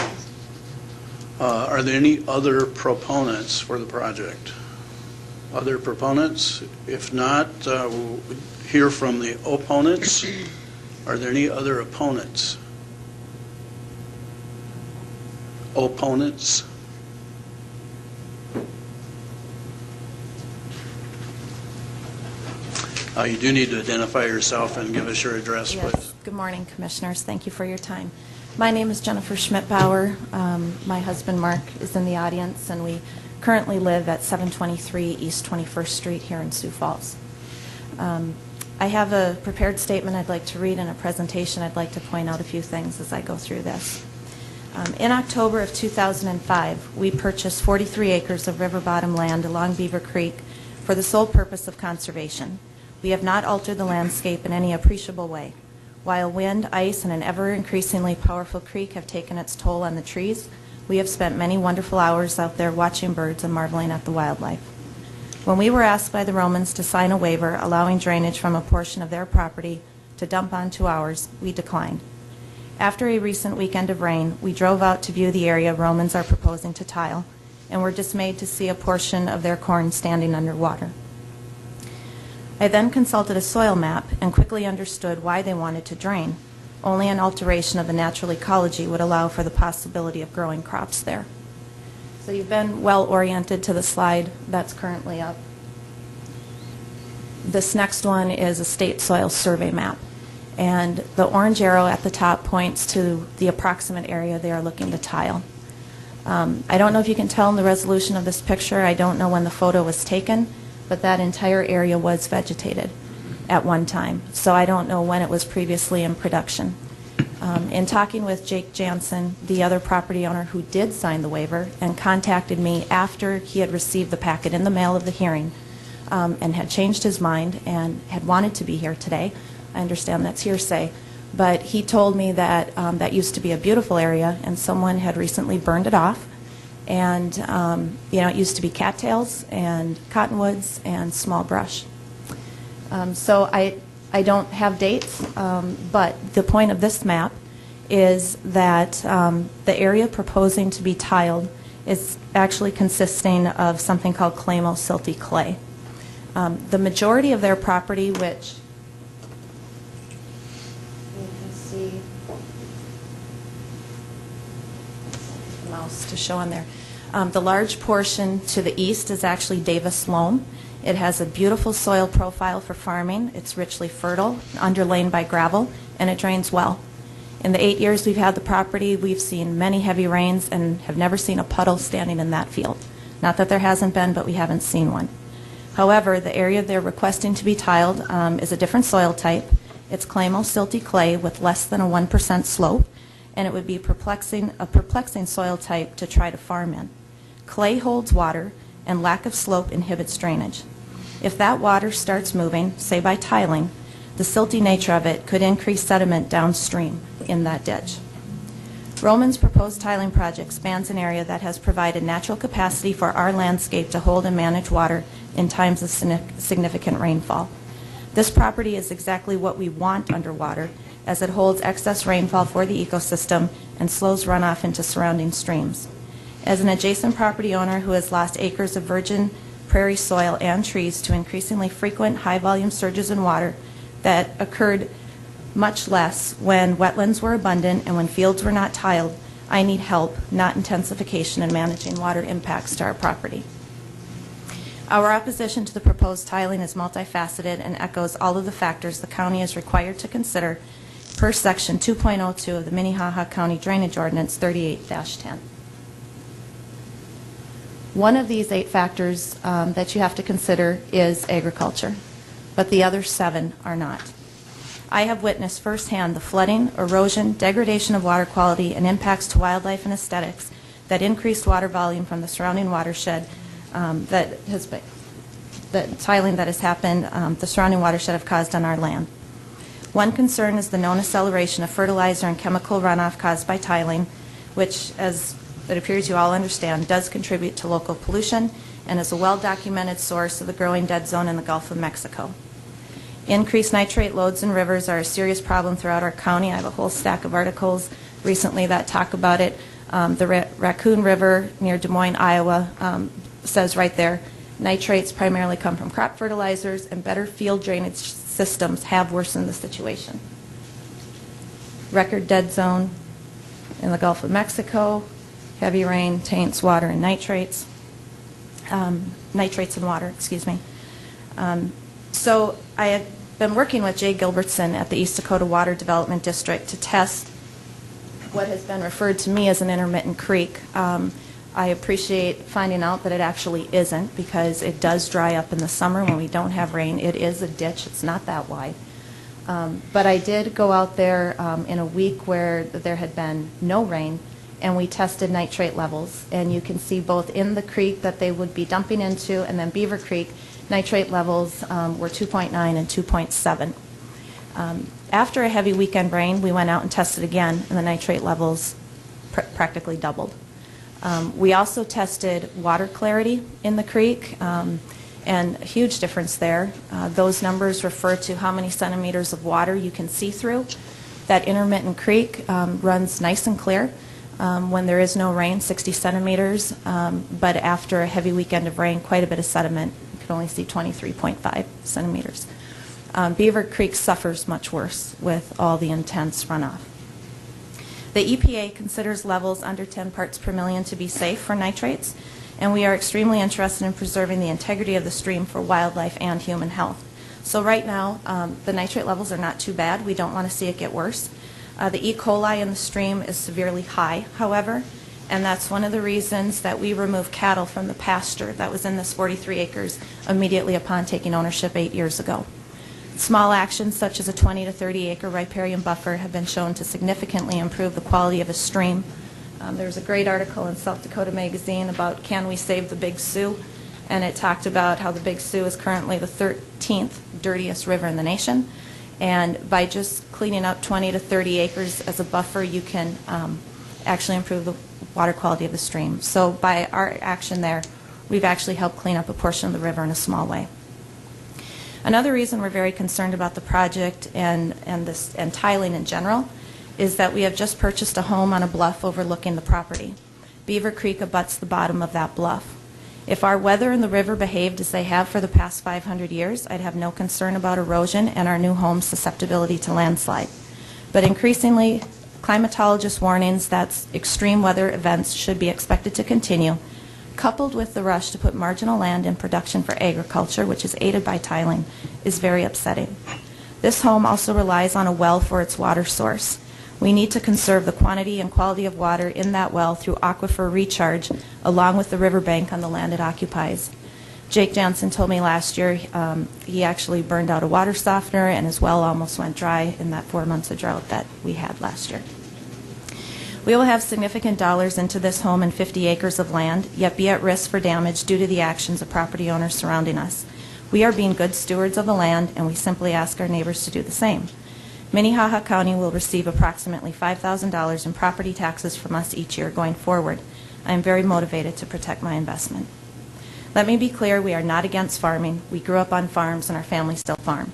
A: Are there any other proponents for the project? Other proponents? If not, we'll hear from the opponents. Are there any other opponents? Opponents? You do need to identify yourself and give us your address, please.
L: Yes. Good morning, Commissioners. Thank you for your time. My name is Jennifer Schmidt-Bauer. My husband, Mark, is in the audience, and we currently live at 723 East 21st Street here in Sioux Falls. I have a prepared statement I'd like to read and a presentation. I'd like to point out a few things as I go through this. In October of 2005, we purchased 43 acres of river bottom land along Beaver Creek for the sole purpose of conservation. We have not altered the landscape in any appreciable way. While wind, ice, and an ever-increasingly powerful creek have taken its toll on the trees, we have spent many wonderful hours out there watching birds and marveling at the wildlife. When we were asked by the Romans to sign a waiver allowing drainage from a portion of their property to dump onto ours, we declined. After a recent weekend of rain, we drove out to view the area Romans are proposing to tile, and were dismayed to see a portion of their corn standing underwater. I then consulted a soil map and quickly understood why they wanted to drain. Only an alteration of the natural ecology would allow for the possibility of growing crops there. So you've been well oriented to the slide that's currently up. This next one is a state soil survey map. And the orange arrow at the top points to the approximate area they are looking to tile. I don't know if you can tell in the resolution of this picture, I don't know when the photo was taken, but that entire area was vegetated at one time. So I don't know when it was previously in production. In talking with Jake Jansen, the other property owner who did sign the waiver, and contacted me after he had received the packet in the mail of the hearing, and had changed his mind and had wanted to be here today. I understand that's hearsay, but he told me that that used to be a beautiful area and someone had recently burned it off, and it used to be cattails and cottonwoods and small brush. So I don't have dates, but the point of this map is that the area proposing to be tiled is actually consisting of something called clamo silty clay. The majority of their property, which you can see the mouse to show on there. The large portion to the east is actually Davis loam. It has a beautiful soil profile for farming. It's richly fertile, underlain by gravel, and it drains well. In the 8 years we've had the property, we've seen many heavy rains and have never seen a puddle standing in that field. Not that there hasn't been, but we haven't seen one. However, the area they're requesting to be tiled is a different soil type. It's clay-silty clay with less than a 1% slope, and it would be a perplexing soil type to try to farm in. Clay holds water, and lack of slope inhibits drainage. If that water starts moving, say by tiling, the silty nature of it could increase sediment downstream in that ditch. Roman's proposed tiling project spans an area that has provided natural capacity for our landscape to hold and manage water in times of significant rainfall. This property is exactly what we want underwater, as it holds excess rainfall for the ecosystem and slows runoff into surrounding streams. As an adjacent property owner who has lost acres of virgin prairie soil and trees to increasingly frequent high-volume surges in water that occurred much less when wetlands were abundant and when fields were not tiled, I need help, not intensification, in managing water impacts to our property. Our opposition to the proposed tiling is multifaceted and echoes all of the factors the county is required to consider per Section 2.02 of the Minnehaha County Drainage Ordinance 38-10. One of these 8 factors that you have to consider is agriculture, but the other 7 are not. I have witnessed firsthand the flooding, erosion, degradation of water quality, and impacts to wildlife and aesthetics that increased water volume from the surrounding watershed the tiling that has happened, the surrounding watershed have caused on our land. One concern is the known acceleration of fertilizer and chemical runoff caused by tiling, which, as it appears you all understand, does contribute to local pollution and is a well-documented source of the growing dead zone in the Gulf of Mexico. Increased nitrate loads in rivers are a serious problem throughout our county. I have a whole stack of articles recently that talk about it. The Raccoon River near Des Moines, Iowa, says right there, nitrates primarily come from crop fertilizers, and better field drainage systems have worsened the situation. Record dead zone in the Gulf of Mexico. Heavy rain taints water and nitrates. Nitrates in water, excuse me. So I have been working with Jay Gilbertson at the East Dakota Water Development District to test what has been referred to me as an intermittent creek. I appreciate finding out that it actually isn't, because it does dry up in the summer when we don't have rain. It is a ditch. It's not that wide. But I did go out there in a week where there had been no rain, and we tested nitrate levels. And you can see both in the creek that they would be dumping into and then Beaver Creek, nitrate levels were 2.9 and 2.7. After a heavy weekend rain, we went out and tested again, and the nitrate levels practically doubled. We also tested water clarity in the creek, and a huge difference there. Those numbers refer to how many centimeters of water you can see through. That intermittent creek runs nice and clear when there is no rain, 60 centimeters, but after a heavy weekend of rain, quite a bit of sediment. You can only see 23.5 centimeters. Beaver Creek suffers much worse with all the intense runoff. The EPA considers levels under 10 parts per million to be safe for nitrates, and we are extremely interested in preserving the integrity of the stream for wildlife and human health. So right now, the nitrate levels are not too bad. We don't want to see it get worse. The E. coli in the stream is severely high, however, and that's one of the reasons that we removed cattle from the pasture that was in this 43 acres immediately upon taking ownership 8 years ago. Small actions such as a 20 to 30 acre riparian buffer have been shown to significantly improve the quality of a stream. There was a great article in South Dakota Magazine about can we save the Big Sioux, and it talked about how the Big Sioux is currently the 13th dirtiest river in the nation, and by just cleaning up 20 to 30 acres as a buffer, you can actually improve the water quality of the stream. So by our action there, we've actually helped clean up a portion of the river in a small way. Another reason we're very concerned about the project and tiling in general is that we have just purchased a home on a bluff overlooking the property. Beaver Creek abuts the bottom of that bluff. If our weather and the river behaved as they have for the past 500 years, I'd have no concern about erosion and our new home's susceptibility to landslide. But increasingly, climatologist warnings that extreme weather events should be expected to continue, coupled with the rush to put marginal land in production for agriculture, which is aided by tiling, is very upsetting. This home also relies on a well for its water source. We need to conserve the quantity and quality of water in that well through aquifer recharge, along with the riverbank on the land it occupies. Jake Jansen told me last year he actually burned out a water softener and his well almost went dry in that 4 months of drought that we had last year. We will have significant dollars into this home and 50 acres of land, yet be at risk for damage due to the actions of property owners surrounding us. We are being good stewards of the land, and we simply ask our neighbors to do the same. Minnehaha County will receive approximately $5,000 in property taxes from us each year going forward. I am very motivated to protect my investment. Let me be clear, we are not against farming. We grew up on farms and our family still farm.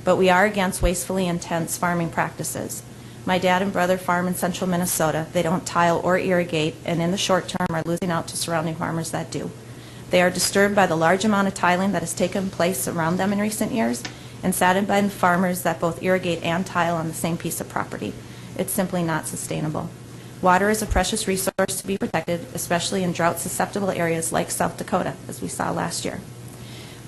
L: But we are against wastefully intense farming practices. My dad and brother farm in central Minnesota. They don't tile or irrigate, and in the short term are losing out to surrounding farmers that do. They are disturbed by the large amount of tiling that has taken place around them in recent years, and saddened by the farmers that both irrigate and tile on the same piece of property. It's simply not sustainable. Water is a precious resource to be protected, especially in drought-susceptible areas like South Dakota, as we saw last year.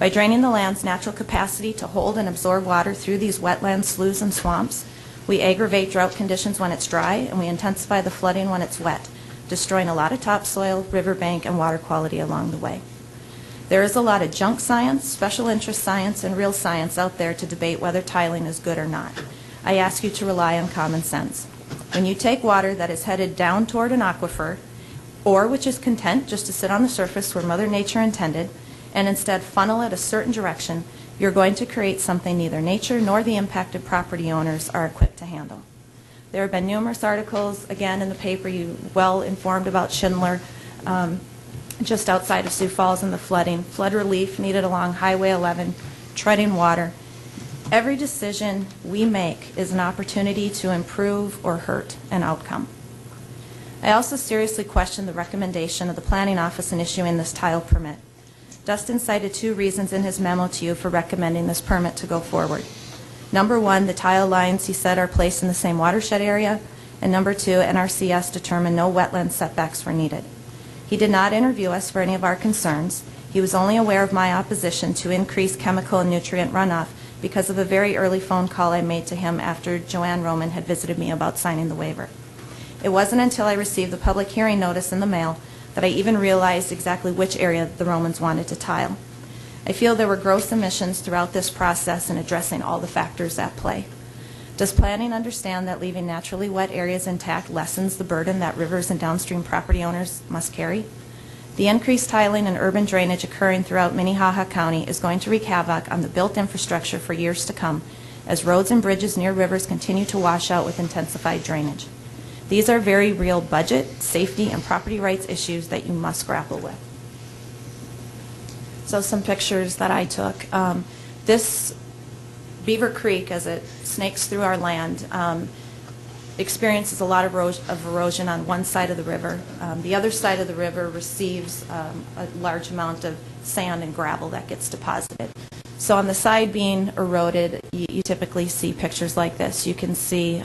L: By draining the land's natural capacity to hold and absorb water through these wetlands, sloughs, and swamps, we aggravate drought conditions when it's dry, and we intensify the flooding when it's wet, destroying a lot of topsoil, riverbank, and water quality along the way. There is a lot of junk science, special interest science, and real science out there to debate whether tiling is good or not. I ask you to rely on common sense. When you take water that is headed down toward an aquifer, or which is content just to sit on the surface where Mother Nature intended, and instead funnel it a certain direction, you're going to create something neither nature nor the impacted property owners are equipped to handle. There have been numerous articles, again in the paper, you well informed about Schindler, just outside of Sioux Falls and the flooding, flood relief needed along Highway 11, treading water. Every decision we make is an opportunity to improve or hurt an outcome. I also seriously question the recommendation of the Planning Office in issuing this tile permit. Dustin cited 2 reasons in his memo to you for recommending this permit to go forward. Number 1, the tile lines, he said, are placed in the same watershed area, and number 2, NRCS determined no wetland setbacks were needed. He did not interview us for any of our concerns. He was only aware of my opposition to increased chemical and nutrient runoff because of a very early phone call I made to him after Joanne Roman had visited me about signing the waiver. It wasn't until I received the public hearing notice in the mail that I even realized exactly which area the Romans wanted to tile. I feel there were gross omissions throughout this process in addressing all the factors at play. Does planning understand that leaving naturally wet areas intact lessens the burden that rivers and downstream property owners must carry? The increased tiling and urban drainage occurring throughout Minnehaha County is going to wreak havoc on the built infrastructure for years to come as roads and bridges near rivers continue to wash out with intensified drainage. These are very real budget, safety, and property rights issues that you must grapple with. So some pictures that I took. This Beaver Creek, as it snakes through our land, experiences a lot of erosion on one side of the river. The other side of the river receives a large amount of sand and gravel that gets deposited. So on the side being eroded, you typically see pictures like this. You can see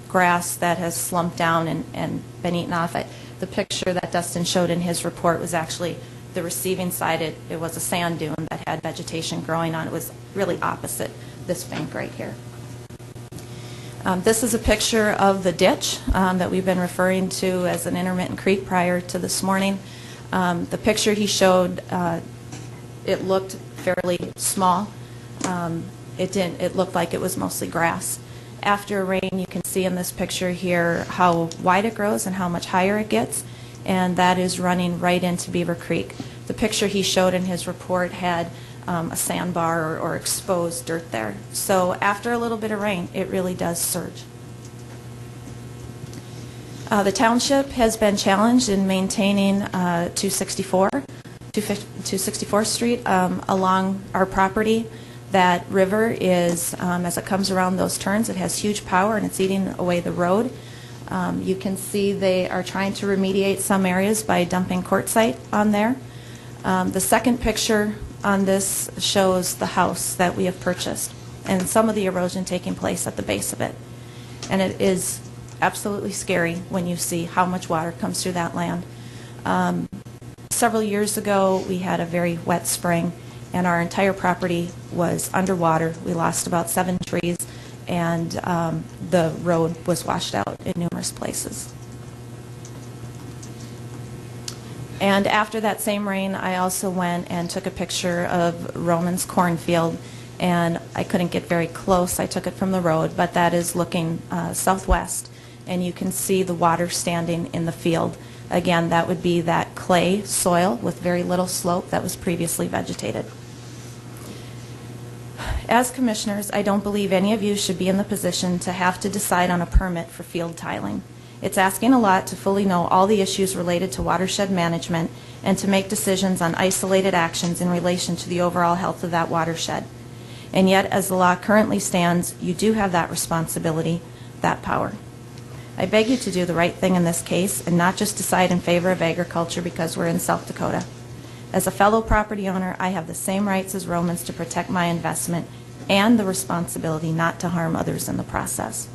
L: grass that has slumped down and been eaten off. The picture that Dustin showed in his report was actually the receiving side. It was a sand dune that had vegetation growing on it. It was really opposite this bank right here. This is a picture of the ditch that we've been referring to as an intermittent creek prior to this morning. The picture he showed, it looked fairly small. It looked like it was mostly grass. After rain, you can see in this picture here how wide it grows and how much higher it gets, and that is running right into Beaver Creek. The picture he showed in his report had a sandbar or exposed dirt there. So after a little bit of rain, it really does surge. The township has been challenged in maintaining 264th Street along our property. That river is, as it comes around those turns, it has huge power and it's eating away the road. You can see they are trying to remediate some areas by dumping quartzite on there. The second picture on this shows the house that we have purchased and some of the erosion taking place at the base of it. And it is absolutely scary when you see how much water comes through that land. Several years ago, we had a very wet spring, and our entire property was underwater. We lost about 7 trees, and the road was washed out in numerous places. And after that same rain, I also went and took a picture of Roman's cornfield, and I couldn't get very close. I took it from the road, but that is looking southwest, and you can see the water standing in the field. Again, that would be that clay soil with very little slope that was previously vegetated. As commissioners, I don't believe any of you should be in the position to have to decide on a permit for field tiling. It's asking a lot to fully know all the issues related to watershed management and to make decisions on isolated actions in relation to the overall health of that watershed. And yet, as the law currently stands, you do have that responsibility, that power. I beg you to do the right thing in this case and not just decide in favor of agriculture because we're in South Dakota. As a fellow property owner, I have the same rights as Romans to protect my investment and the responsibility not to harm others in the process.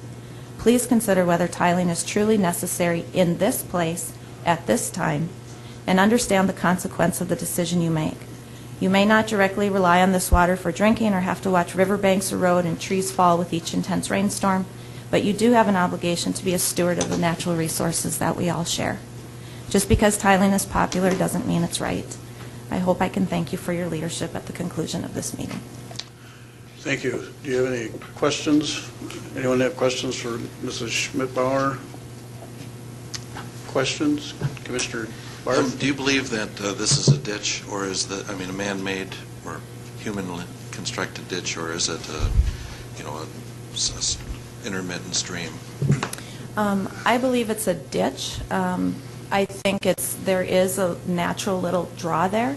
L: Please consider whether tiling is truly necessary in this place at this time and understand the consequence of the decision you make. You may not directly rely on this water for drinking or have to watch riverbanks erode and trees fall with each intense rainstorm, but you do have an obligation to be a steward of the natural resources that we all share. Just because tiling is popular doesn't mean it's right. I hope I can thank you for your leadership at the conclusion of this meeting.
A: Thank you. Do you have any questions? Anyone have questions for Mrs. Schmidbauer? Questions? Commissioner Barth?
B: Do you believe that this is a ditch, or is that, I mean, a man-made or human-constructed ditch, or is it intermittent stream?
L: I believe it's a ditch. I think there is a natural little draw there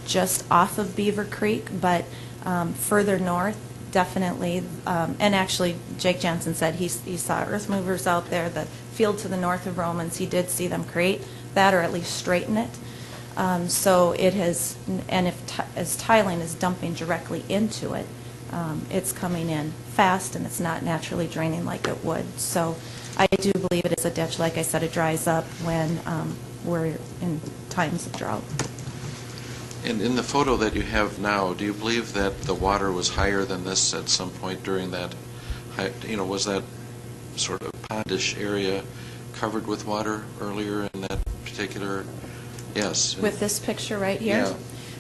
L: just off of Beaver Creek, but further north, definitely. And actually, Jake Jensen said he saw earth movers out there. The field to the north of Romans, he did see them create that or at least straighten it. So it has, and as tiling is dumping directly into it, it's coming in fast and it's not naturally draining like it would. So I do believe it is a ditch. Like I said, it dries up when we're in times of drought.
B: And in the photo that you have now, do you believe that the water was higher than this at some point during that, was that sort of pondish area covered with water earlier in that particular, yes?
L: With this picture right here?
B: Yeah.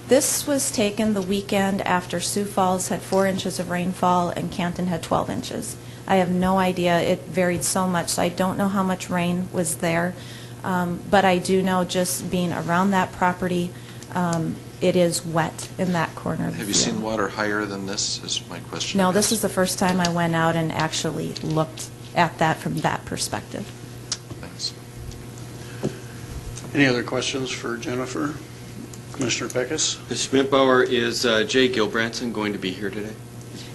L: This was taken the weekend after Sioux Falls had 4 inches of rainfall and Canton had 12 inches. I have no idea. It varied so much, so I don't know how much rain was there. But I do know just being around that property, it is wet in that corner of the
B: Have you
L: field.
B: seen water higher than this, is my question?
L: No, this is the first time I went out and actually looked at that from that perspective.
B: Thanks.
A: Any other questions for Jennifer? Commissioner Peckus?
E: Ms. Schmidbauer, is Jay Gilbranson going to be here today?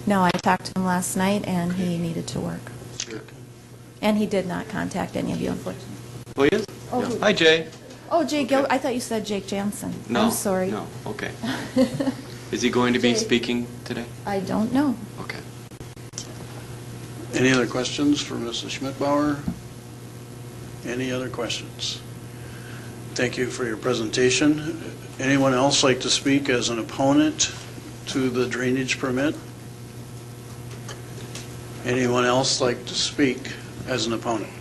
L: No, I talked to him last night and he needed to work. And he did not contact any of you, unfortunately.
E: Oh, he is?
L: Oh,
E: Yeah.
L: who?
E: Hi, Jay.
L: Oh, Jay Gil, I thought you said Jake Jansen.
E: No.
L: I'm sorry.
E: No, okay. Is he going to be
L: Jay.
E: speaking today?
L: I don't know.
E: Okay.
A: Any other questions for Mrs. Schmidbauer? Any other questions? Thank you for your presentation. Anyone else like to speak as an opponent to the drainage permit? Anyone else like to speak as an opponent?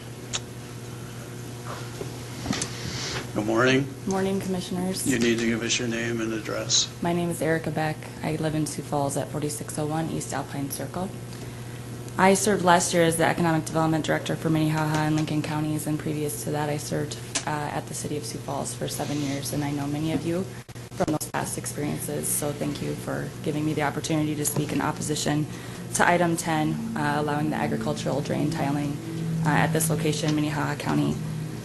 A: Good morning.
M: Morning, Commissioners.
A: You need to give us your name and address.
M: My name is Erica Beck. I live in Sioux Falls at 4601 East Alpine Circle. I served last year as the Economic Development Director for Minnehaha and Lincoln counties, and previous to that I served at the City of Sioux Falls for 7 years, and I know many of you from those past experiences, so thank you for giving me the opportunity to speak in opposition to Item 10, allowing the agricultural drain tiling at this location, Minnehaha County.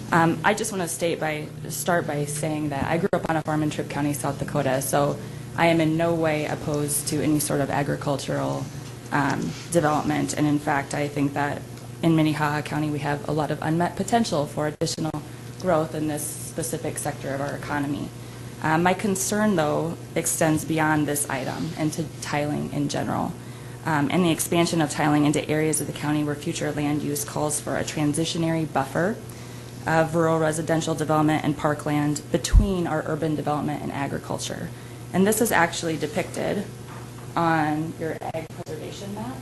M: I just want to start by saying that I grew up on a farm in Tripp County, South Dakota, so I am in no way opposed to any sort of agricultural development, and in fact, I think that in Minnehaha County we have a lot of unmet potential for additional growth in this specific sector of our economy. My concern, though, extends beyond this item and to tiling in general, and the expansion of tiling into areas of the county where future land use calls for a transitionary buffer of rural residential development and parkland between our urban development and agriculture. And this is actually depicted on your ag preservation map.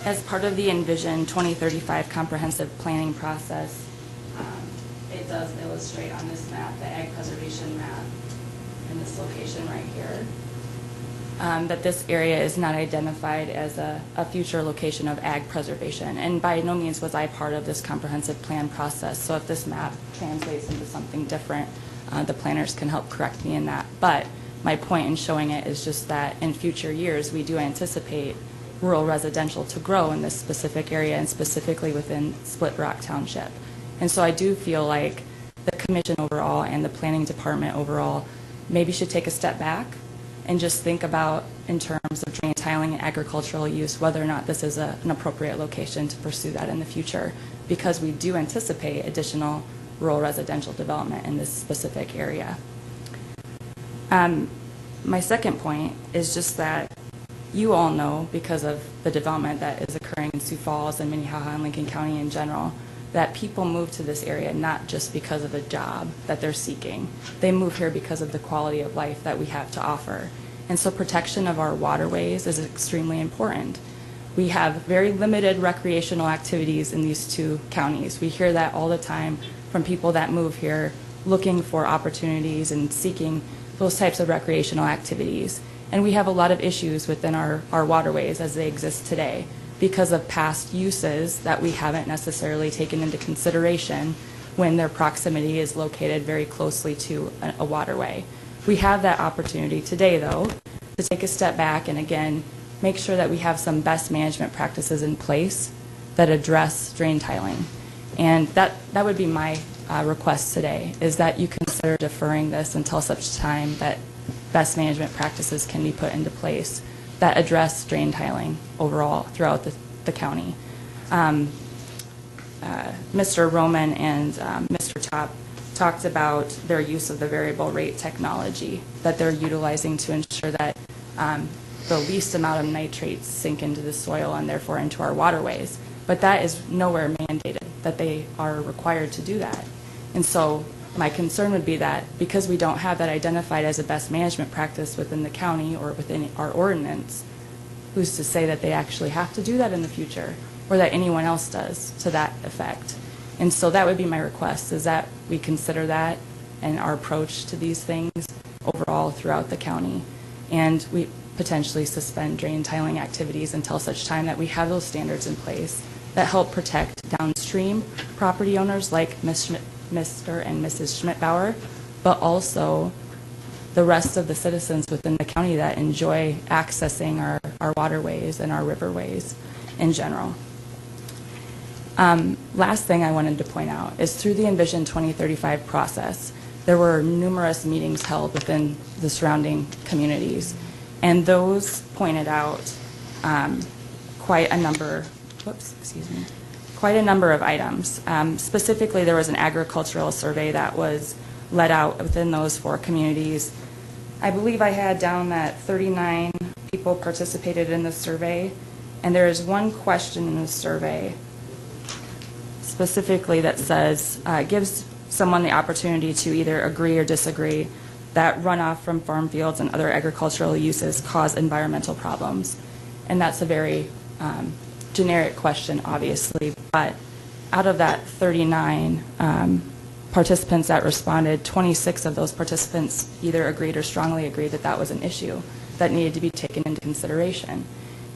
M: As part of the Envision 2035 comprehensive planning process, it does illustrate on this map, the ag preservation map, in this location right here, that this area is not identified as a future location of ag preservation. And by no means was I part of this comprehensive plan process, so if this map translates into something different, the planners can help correct me in that. But my point in showing it is just that in future years, we do anticipate rural residential to grow in this specific area and specifically within Split Rock Township. And so I do feel like the commission overall and the planning department overall maybe should take a step back and just think about, in terms of drain tiling and agricultural use, whether or not this is an appropriate location to pursue that in the future, because we do anticipate additional rural residential development in this specific area. My second point is just that you all know, because of the development that is occurring in Sioux Falls and Minnehaha and Lincoln County in general, that people move to this area not just because of a job that they're seeking. They move here because of the quality of life that we have to offer. And so protection of our waterways is extremely important. We have very limited recreational activities in these two counties. We hear that all the time from people that move here looking for opportunities and seeking those types of recreational activities. And we have a lot of issues within our waterways as they exist today because of past uses that we haven't necessarily taken into consideration when their proximity is located very closely to a waterway. We have that opportunity today, though, to take a step back and, again, make sure that we have some best management practices in place that address drain tiling. And that would be my request today, is that you consider deferring this until such time that best management practices can be put into place that address drain tiling overall throughout the county. Mr. Roman and Mr. Top talked about their use of the variable rate technology that they're utilizing to ensure that the least amount of nitrates sink into the soil and therefore into our waterways. But that is nowhere mandated, that they are required to do that. And so my concern would be that because we don't have that identified as a best management practice within the county or within our ordinance, who's to say that they actually have to do that in the future or that anyone else does to that effect? And so that would be my request, is that we consider that and our approach to these things overall throughout the county. And we potentially suspend drain tiling activities until such time that we have those standards in place that help protect downstream property owners like Mr. and Mrs. Schmidbauer, but also the rest of the citizens within the county that enjoy accessing our waterways and our riverways in general. Last thing I wanted to point out is through the Envision 2035 process, there were numerous meetings held within the surrounding communities, and those pointed out quite a number of items. Specifically, there was an agricultural survey that was let out within those 4 communities. I believe I had down that 39 people participated in the survey, and there is one question in the survey specifically that says, gives someone the opportunity to either agree or disagree that runoff from farm fields and other agricultural uses cause environmental problems. And that's a very generic question, obviously, but out of that 39 participants that responded, 26 of those participants either agreed or strongly agreed that that was an issue that needed to be taken into consideration.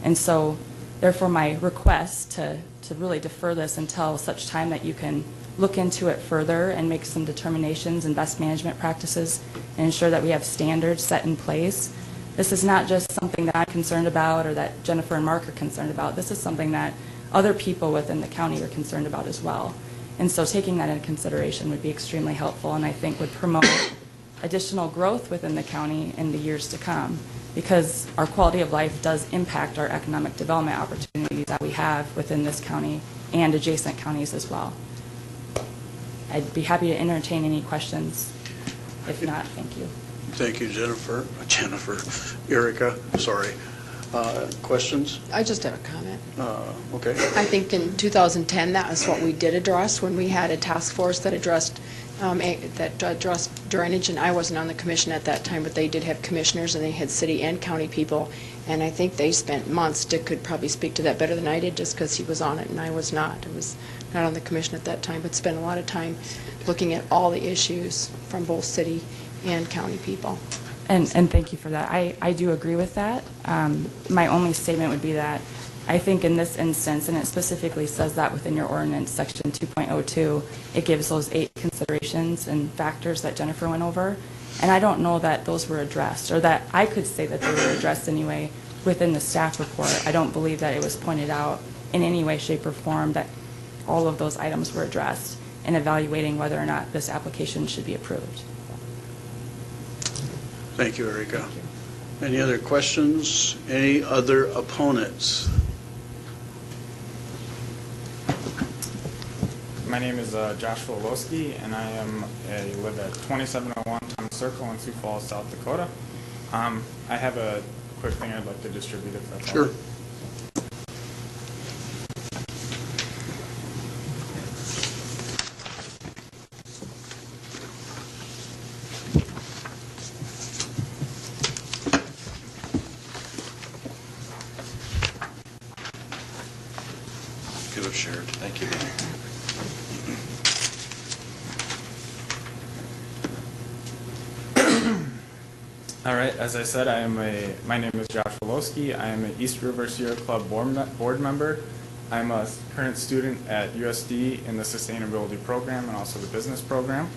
M: And so, therefore, my request to really defer this until such time that you can look into it further and make some determinations and best management practices and ensure that we have standards set in place. This is not just something that I'm concerned about or that Jennifer and Mark are concerned about. This is something that other people within the county are concerned about as well. And so taking that into consideration would be extremely helpful and I think would promote additional growth within the county in the years to come, because our quality of life does impact our economic development opportunities that we have within this county and adjacent counties as well. I'd be happy to entertain any questions. If not, thank you.
A: Thank you, Jennifer. Erica, sorry. Questions?
N: I just have a comment.
A: Okay.
N: I think in 2010, that was what we did address when we had a task force that addressed drainage, and I wasn't on the commission at that time, but they did have commissioners, and they had city and county people, and I think they spent months. Dick could probably speak to that better than I did, just because he was on it and I was not. I was not on the commission at that time, but spent a lot of time looking at all the issues from both city and county people.
M: And thank you for that. I do agree with that. My only statement would be that I think in this instance, and it specifically says that within your ordinance, section 2.02, it gives those 8 considerations and factors that Jennifer went over. And I don't know that those were addressed, or that I could say that they were addressed anyway within the staff report. I don't believe that it was pointed out in any way, shape, or form that all of those items were addressed in evaluating whether or not this application should be approved.
A: Thank you, Erica. Any other questions? Any other opponents?
O: My name is Joshua Wolski, and I live at 2701 Thomas Circle in Sioux Falls, South Dakota. I have a quick thing I'd like to distribute, if that's all right.
A: Sure.
B: Could have shared. Thank you.
O: All right, as I said, my name is Josh Wolski. I am an East River Sierra Club board member. I'm a current student at USD in the sustainability program and also the business program.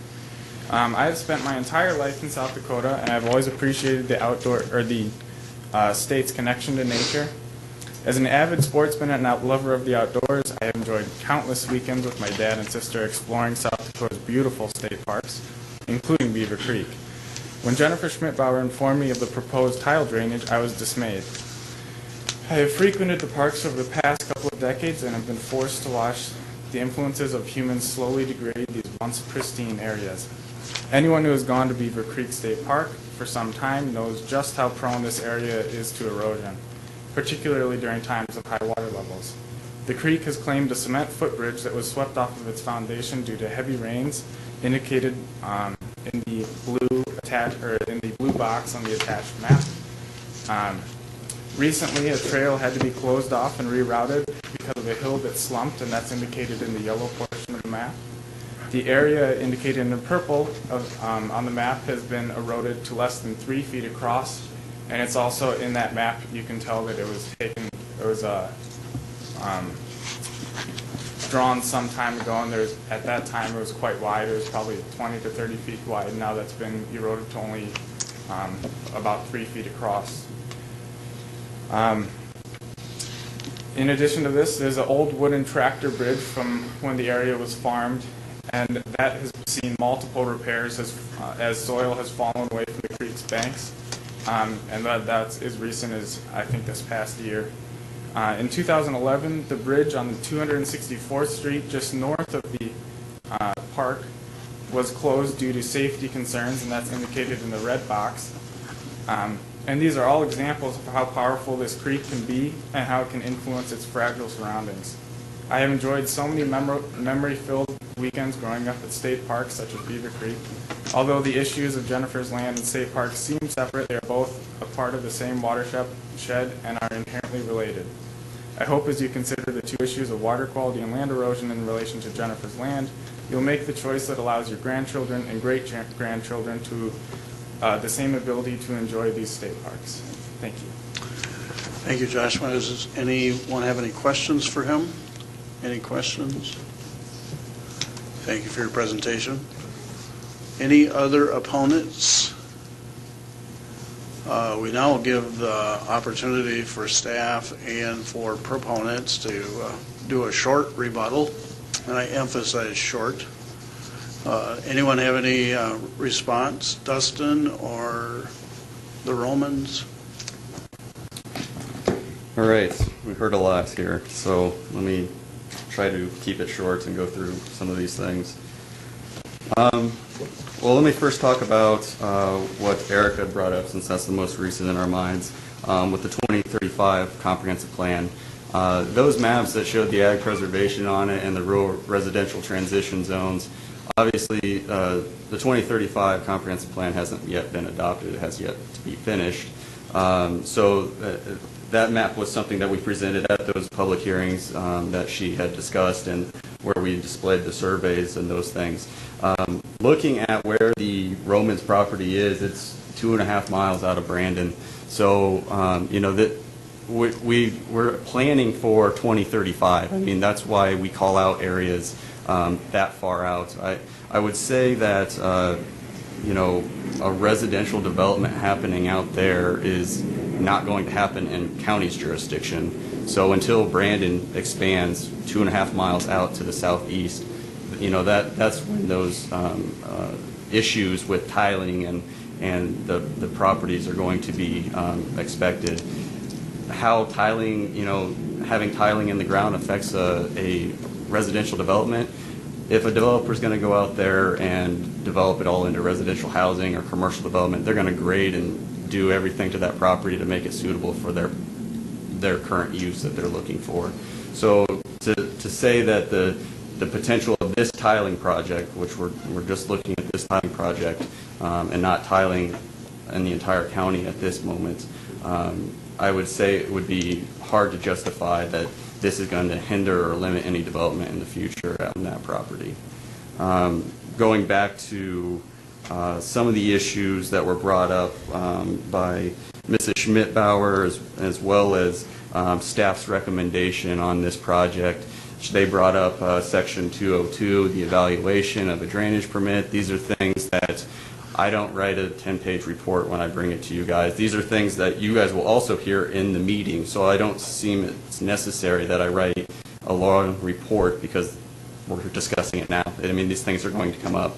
O: I have spent my entire life in South Dakota, and I've always appreciated the state's connection to nature. As an avid sportsman and lover of the outdoors, I have enjoyed countless weekends with my dad and sister exploring South Dakota's beautiful state parks, including Beaver Creek. When Jennifer Schmidbauer informed me of the proposed tile drainage, I was dismayed. I have frequented the parks over the past couple of decades and have been forced to watch the influences of humans slowly degrade these once pristine areas. Anyone who has gone to Beaver Creek State Park for some time knows just how prone this area is to erosion, particularly during times of high water levels. The creek has claimed a cement footbridge that was swept off of its foundation due to heavy rains, indicated in the blue box on the attached map. Recently, a trail had to be closed off and rerouted because of a hill that slumped, and that's indicated in the yellow portion of the map. The area indicated in purple on the map has been eroded to less than 3 feet across, and it's also in that map you can tell that it was drawn some time ago, and at that time it was quite wide. It was probably 20 to 30 feet wide. Now that's been eroded to only about 3 feet across. In addition to this, there's an old wooden tractor bridge from when the area was farmed, and that has seen multiple repairs as soil has fallen away from the creek's banks, and that's as recent as, I think, this past year. In 2011, the bridge on the 264th Street, just north of the park, was closed due to safety concerns, and that's indicated in the red box. And these are all examples of how powerful this creek can be and how it can influence its fragile surroundings. I have enjoyed so many memory-filled weekends growing up at state parks such as Beaver Creek. Although the issues of Jennifer's Land and state parks seem separate, they are both a part of the same watershed and are inherently related. I hope as you consider the two issues of water quality and land erosion in relation to Jennifer's Land, you'll make the choice that allows your grandchildren and great-grandchildren to the same ability to enjoy these state parks. Thank you.
A: Thank you, Joshua. Does anyone have any questions for him? Any questions? Thank you for your presentation. Any other opponents? We now give the opportunity for staff and for proponents to do a short rebuttal, and I emphasize short. Anyone have any response? Dustin or the Romans?
I: All right, we heard a lot here, so let me try to keep it short and go through some of these things. Well, let me first talk about what Erica brought up, since that's the most recent in our minds, with the 2035 comprehensive plan. Those maps that showed the ag preservation on it and the rural residential transition zones, obviously the 2035 comprehensive plan hasn't yet been adopted. It has yet to be finished. That map was something that we presented at those public hearings that she had discussed, and where we displayed the surveys and those things. Looking at where the Romans property is, it's 2.5 miles out of Brandon. So, you know, that we're planning for 2035. I mean, that's why we call out areas that far out. I would say that, you know, a residential development happening out there is not going to happen in county's jurisdiction. So until Brandon expands 2.5 miles out to the southeast, you know, that's when those issues with tiling and the properties are going to be expected. How tiling, you know, having tiling in the ground affects a residential development. If a developer is going to go out there and develop it all into residential housing or commercial development, they're going to grade and do everything to that property to make it suitable for their current use that they're looking for. So to say that the potential of this tiling project, which we're just looking at this tiling project and not tiling in the entire county at this moment, I would say it would be hard to justify that this is going to hinder or limit any development in the future on that property. Going back to some of the issues that were brought up by Mrs. Schmidt-Bauer as well as staff's recommendation on this project. They brought up Section 202, the evaluation of a drainage permit. These are things that I don't write a 10-page report when I bring it to you guys. These are things that you guys will also hear in the meeting, so I don't seem it's necessary that I write a long report because we're discussing it now. I mean, these things are going to come up.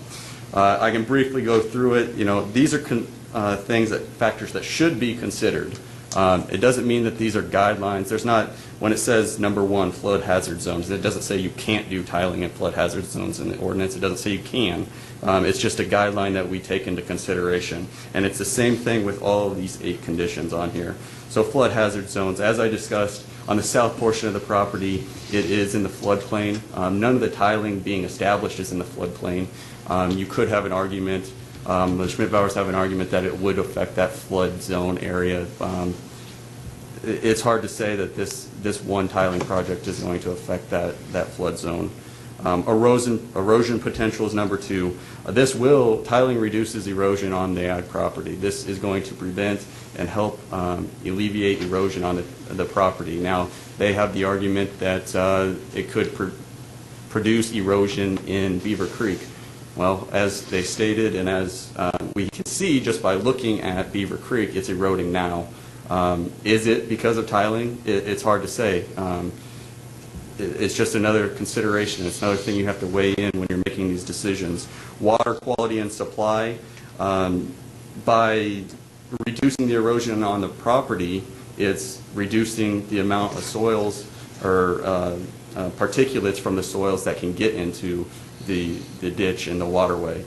I: I can briefly go through it. You know, these are factors that should be considered. It doesn't mean that these are guidelines. There's not, when it says number 1, flood hazard zones, it doesn't say you can't do tiling in flood hazard zones in the ordinance. It doesn't say you can. It's just a guideline that we take into consideration. And it's the same thing with all of these 8 conditions on here. So flood hazard zones, as I discussed, on the south portion of the property, it is in the floodplain. None of the tiling being established is in the floodplain. You could have an argument, the Schmidt-Bauers have an argument that it would affect that flood zone area. It's hard to say that this one tiling project is going to affect that flood zone. Erosion potential is number 2. Tiling reduces erosion on the ag property. This is going to prevent and help alleviate erosion on the property. Now, they have the argument that it could produce erosion in Beaver Creek. Well, as they stated and as we can see just by looking at Beaver Creek, it's eroding now. Is it because of tiling? It's hard to say. It's just another consideration. It's another thing you have to weigh in when you're making these decisions. Water quality and supply. By reducing the erosion on the property, it's reducing the amount of soils or particulates from the soils that can get into the ditch and the waterway.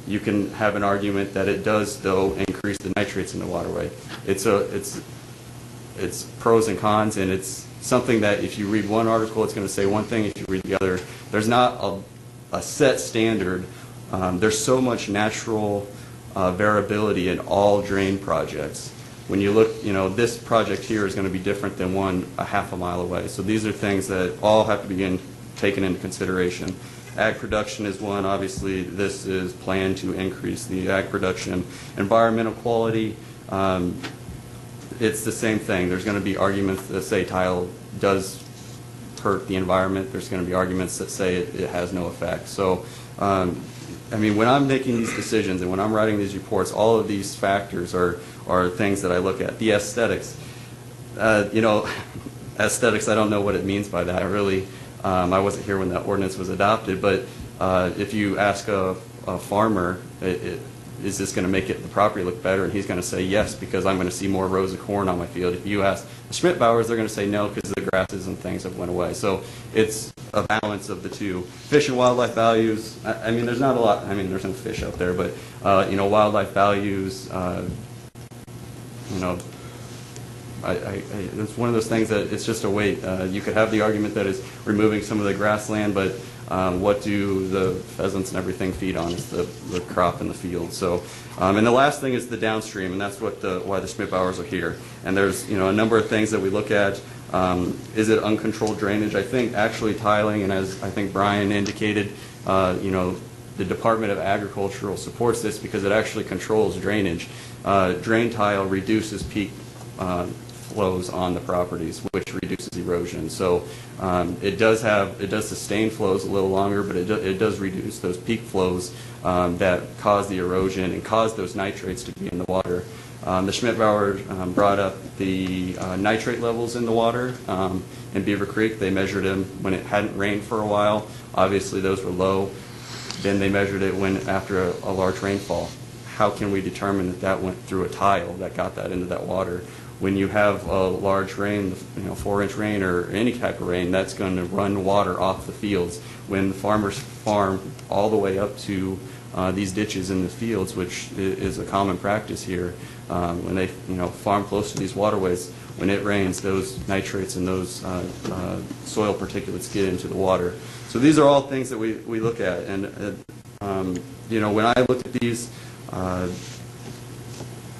I: You can have an argument that it does, though, increase the nitrates in the waterway. It's pros and cons, and it's something that if you read one article, it's going to say one thing. If you read the other, there's not a set standard. There's so much natural variability in all drain projects. When you look, you know, this project here is going to be different than one a half a mile away. So these are things that all have to be taken into consideration. Ag production is one. Obviously, this is planned to increase the ag production. Environmental quality, it's the same thing. There's going to be arguments that say tile does hurt the environment. There's going to be arguments that say it has no effect. So, I mean, when I'm making these decisions and when I'm writing these reports, all of these factors are things that I look at. The aesthetics, you know, aesthetics, I don't know what it means by that. I wasn't here when that ordinance was adopted, but if you ask a farmer, is this going to make the property look better? And he's going to say yes, because I'm going to see more rows of corn on my field. If you ask the Schmidt-Bauers, they're going to say no, because the grasses and things have went away. So it's a balance of the two. Fish and wildlife values, I mean, there's not a lot, I mean, there's some fish out there, but, wildlife values, it's one of those things that it's just a weight. You could have the argument that it's removing some of the grassland, but what do the pheasants and everything feed on? It's the crop in the field. So, and the last thing is the downstream, and that's what why the Schmidt-Bauers are here. And there's a number of things that we look at. Is it uncontrolled drainage? I think actually tiling, and as I think Brian indicated, the Department of Agriculture supports this because it actually controls drainage. Drain tile reduces peak flows on the properties, which reduces erosion. So it does sustain flows a little longer, but it does reduce those peak flows that cause the erosion and cause those nitrates to be in the water. The Schmidt-Bauer brought up the nitrate levels in the water in Beaver Creek. They measured them when it hadn't rained for a while. Obviously those were low. Then they measured it after a large rainfall. How can we determine that went through a tile that got that into that water? When you have a large rain, 4-inch rain or any type of rain, that's going to run water off the fields. When the farmers farm all the way up to these ditches in the fields, which is a common practice here, when they farm close to these waterways, when it rains, those nitrates and those soil particulates get into the water. So these are all things that we look at, and when I look at these,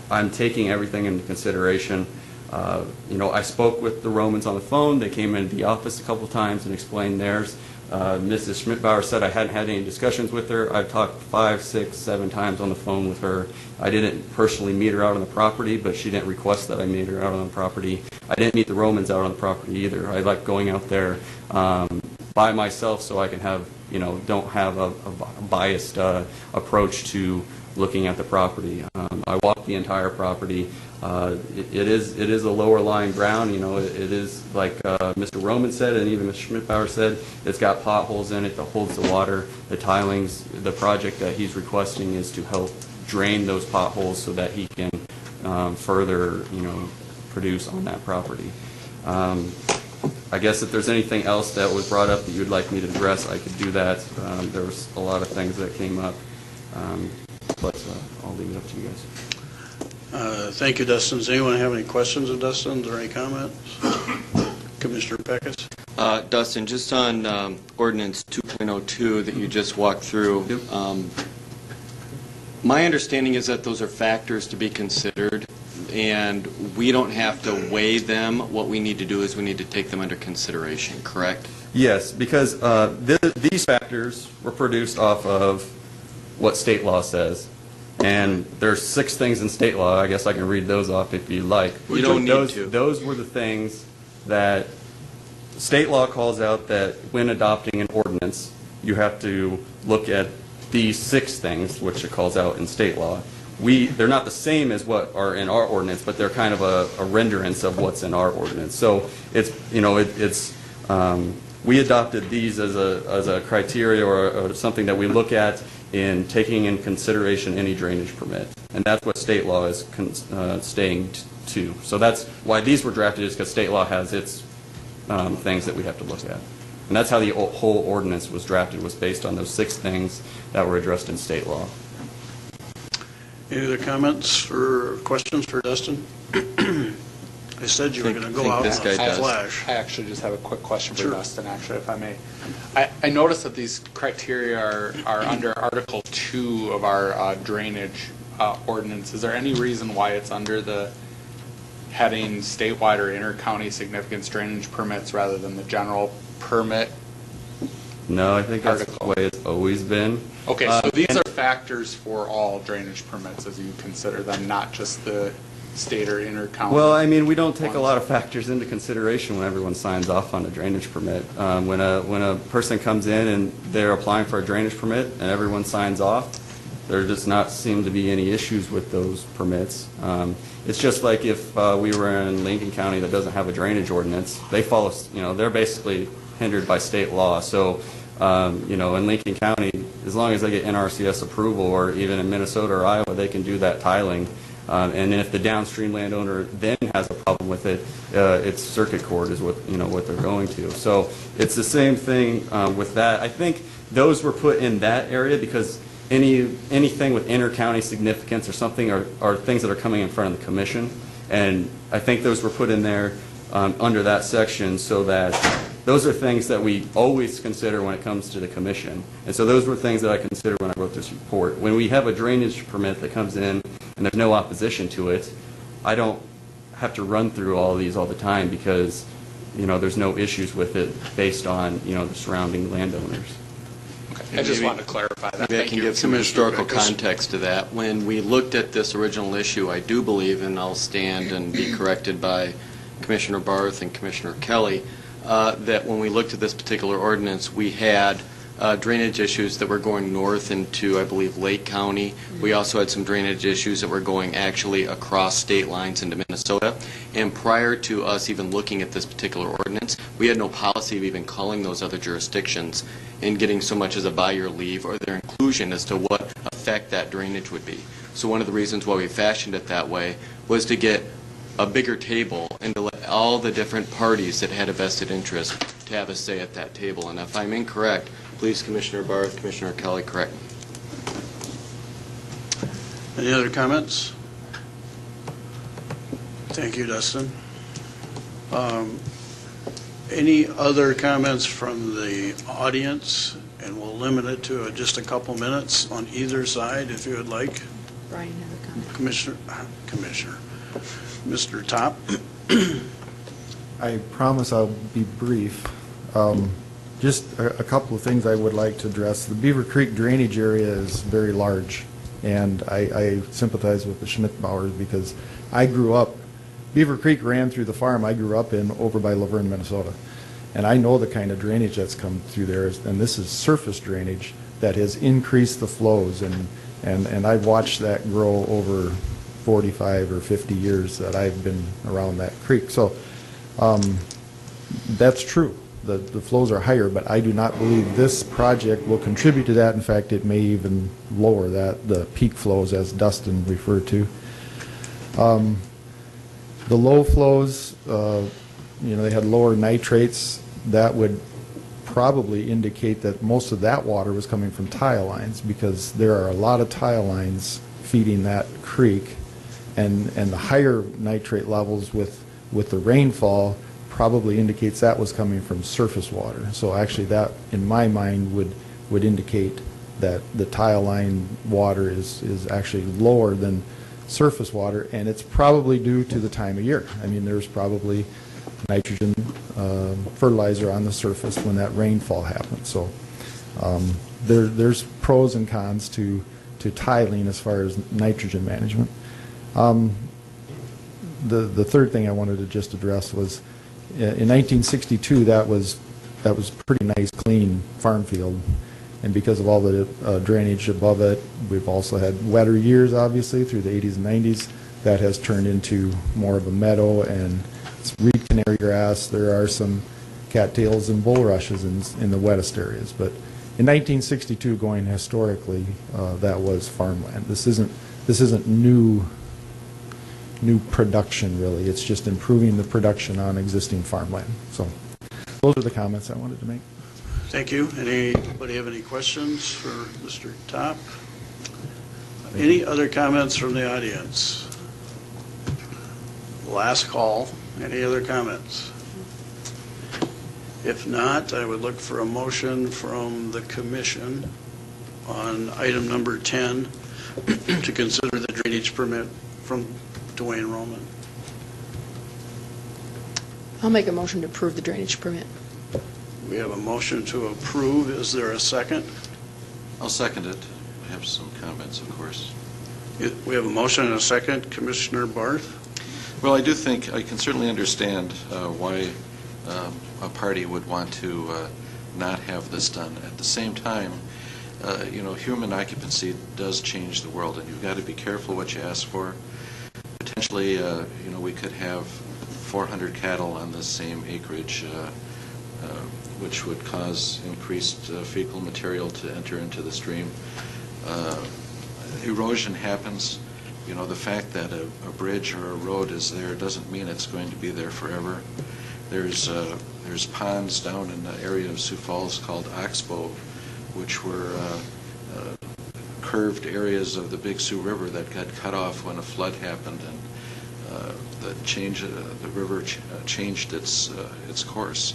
I: I'm taking everything into consideration. I spoke with the Romans on the phone. They came into the office a couple times and explained theirs. Mrs. Schmidt-Bauer said I hadn't had any discussions with her. I've talked 5, 6, 7 times on the phone with her. I didn't personally meet her out on the property, but she didn't request that I meet her out on the property. I didn't meet the Romans out on the property either. I like going out there by myself so I can have, don't have a biased approach to looking at the property. I walked the entire property. It is a lower lying ground. It is like Mr. Roman said, and even Mr. Schmidt-Bauer said, it's got potholes in it that holds the water. The tilings, the project that he's requesting is to help drain those potholes so that he can further, produce on that property. I guess if there's anything else that was brought up that you'd like me to address, I could do that. There was a lot of things that came up. But I'll leave it up to you guys.
A: Thank you, Dustin. Does anyone have any questions of Dustin or any comments? Commissioner Peckus?
E: Dustin, just on Ordinance 2.02 that you just walked through, my understanding is that those are factors to be considered, and we don't have to weigh them. What we need to do is we need to take them under consideration, correct?
I: Yes, because these factors were produced off of what state law says. And there's 6 things in state law. I guess I can read those off if you like.
E: You don't need to.
I: Those were the things that state law calls out, that when adopting an ordinance, you have to look at these 6 things, which it calls out in state law. They're not the same as what are in our ordinance, but they're kind of a renderance of what's in our ordinance. So it's, we adopted these as a criteria or something that we look at in taking in consideration any drainage permit. And that's what state law is staying to. So that's why these were drafted, is because state law has its things that we have to look at. And that's how the whole ordinance was drafted, was based on those 6 things that were addressed in state law.
A: Any other comments or questions for Dustin? I said you were going to go out in a flash.
P: I actually just have a quick question for
A: Sure.
P: Dustin, actually, if I may. I noticed that these criteria are under Article 2 of our drainage ordinance. Is there any reason why it's under the heading statewide or inter-county significance drainage permits rather than the general permit?
I: No, I think that's
P: Article.
I: the way it's always been.
P: Okay, so these are factors for all drainage permits as you consider them, not just the state or inter-county?
I: Well, I mean, we don't take a lot of factors into consideration when everyone signs off on a drainage permit. When a person comes in and they're applying for a drainage permit and everyone signs off, there does not seem to be any issues with those permits. It's just like if we were in Lincoln County that doesn't have a drainage ordinance, they follow, they're basically hindered by state law. So In Lincoln County, as long as they get NRCS approval, or even in Minnesota or Iowa, they can do that tiling. And if the downstream landowner then has a problem with it, it's circuit court is what they're going to. So it's the same thing with that. I think those were put in that area because anything with inter-county significance or something are things that are coming in front of the commission. And I think those were put in there under that section so that those are things that we always consider when it comes to the commission. And so those were things that I considered when I wrote this report. When we have a drainage permit that comes in and there's no opposition to it, I don't have to run through all of these all the time because, there's no issues with it based on, the surrounding landowners.
P: I just wanted to clarify that.
E: Maybe I can give some historical context to that. When we looked at this original issue, I do believe, and I'll stand and be corrected by Commissioner Barth and Commissioner Kelly, that when we looked at this particular ordinance, we had drainage issues that were going north into, I believe, Lake County. We also had some drainage issues that were going actually across state lines into Minnesota. And prior to us even looking at this particular ordinance, we had no policy of even calling those other jurisdictions and getting so much as a by your leave or their inclusion as to what effect that drainage would be. So one of the reasons why we fashioned it that way was to get a bigger table and to let all the different parties that had a vested interest to have a say at that table. And if I'm incorrect, please, Commissioner Barth, Commissioner Kelly, correct me.
A: Any other comments? Thank you, Dustin. Any other comments from the audience? And we'll limit it to just a couple minutes on either side if you would like.
N: Brian has a comment.
A: Commissioner. Mr. Top.
K: I promise I'll be brief. Just a couple of things I would like to address. The Beaver Creek drainage area is very large, and I sympathize with the Schmidt-Bauers because I grew up, Beaver Creek ran through the farm I grew up in over by Laverne, Minnesota. And I know the kind of drainage that's come through there, and this is surface drainage that has increased the flows, and I've watched that grow over 45 or 50 years that I've been around that creek. So that's true. The flows are higher, but I do not believe this project will contribute to that. In fact, it may even lower the peak flows, as Dustin referred to. The low flows, they had lower nitrates. That would probably indicate that most of that water was coming from tile lines, because there are a lot of tile lines feeding that creek, and the higher nitrate levels with the rainfall probably indicates that was coming from surface water. So actually that, in my mind, would indicate that the tile line water is actually lower than surface water, and it's probably due to the time of year. I mean, there's probably nitrogen fertilizer on the surface when that rainfall happens. So there's pros and cons to tiling as far as nitrogen management. The third thing I wanted to just address was in 1962 that was pretty nice, clean farm field, and because of all the drainage above it, we've also had wetter years, obviously, through the 80s and 90s. That has turned into more of a meadow, and it's reed canary grass. There are some cattails and bulrushes in the wettest areas, but in 1962, going historically, that was farmland. This isn't new production, really. It's just improving the production on existing farmland. So those are the comments I wanted to make.
A: Thank you. Anybody have any questions for Mr. Top? Any other comments from the audience? Last call. Any other comments? If not, I would look for a motion from the commission on item number 10 to consider the drainage permit from Dwayne Roman.
N: I'll make a motion to approve the drainage permit.
A: We have a motion to approve. Is there a second?
B: I'll second it. I have some comments, of course.
A: We have a motion and a second. Commissioner Barth?
B: Well, I do think I can certainly understand why a party would want to not have this done. At the same time, human occupancy does change the world, and you've got to be careful what you ask for. Potentially, we could have 400 cattle on the same acreage which would cause increased fecal material to enter into the stream. Erosion happens. You know, the fact that a bridge or a road is there doesn't mean it's going to be there forever. There's ponds down in the area of Sioux Falls called Oxbow, which were curved areas of the Big Sioux River that got cut off when a flood happened, and the river changed its course.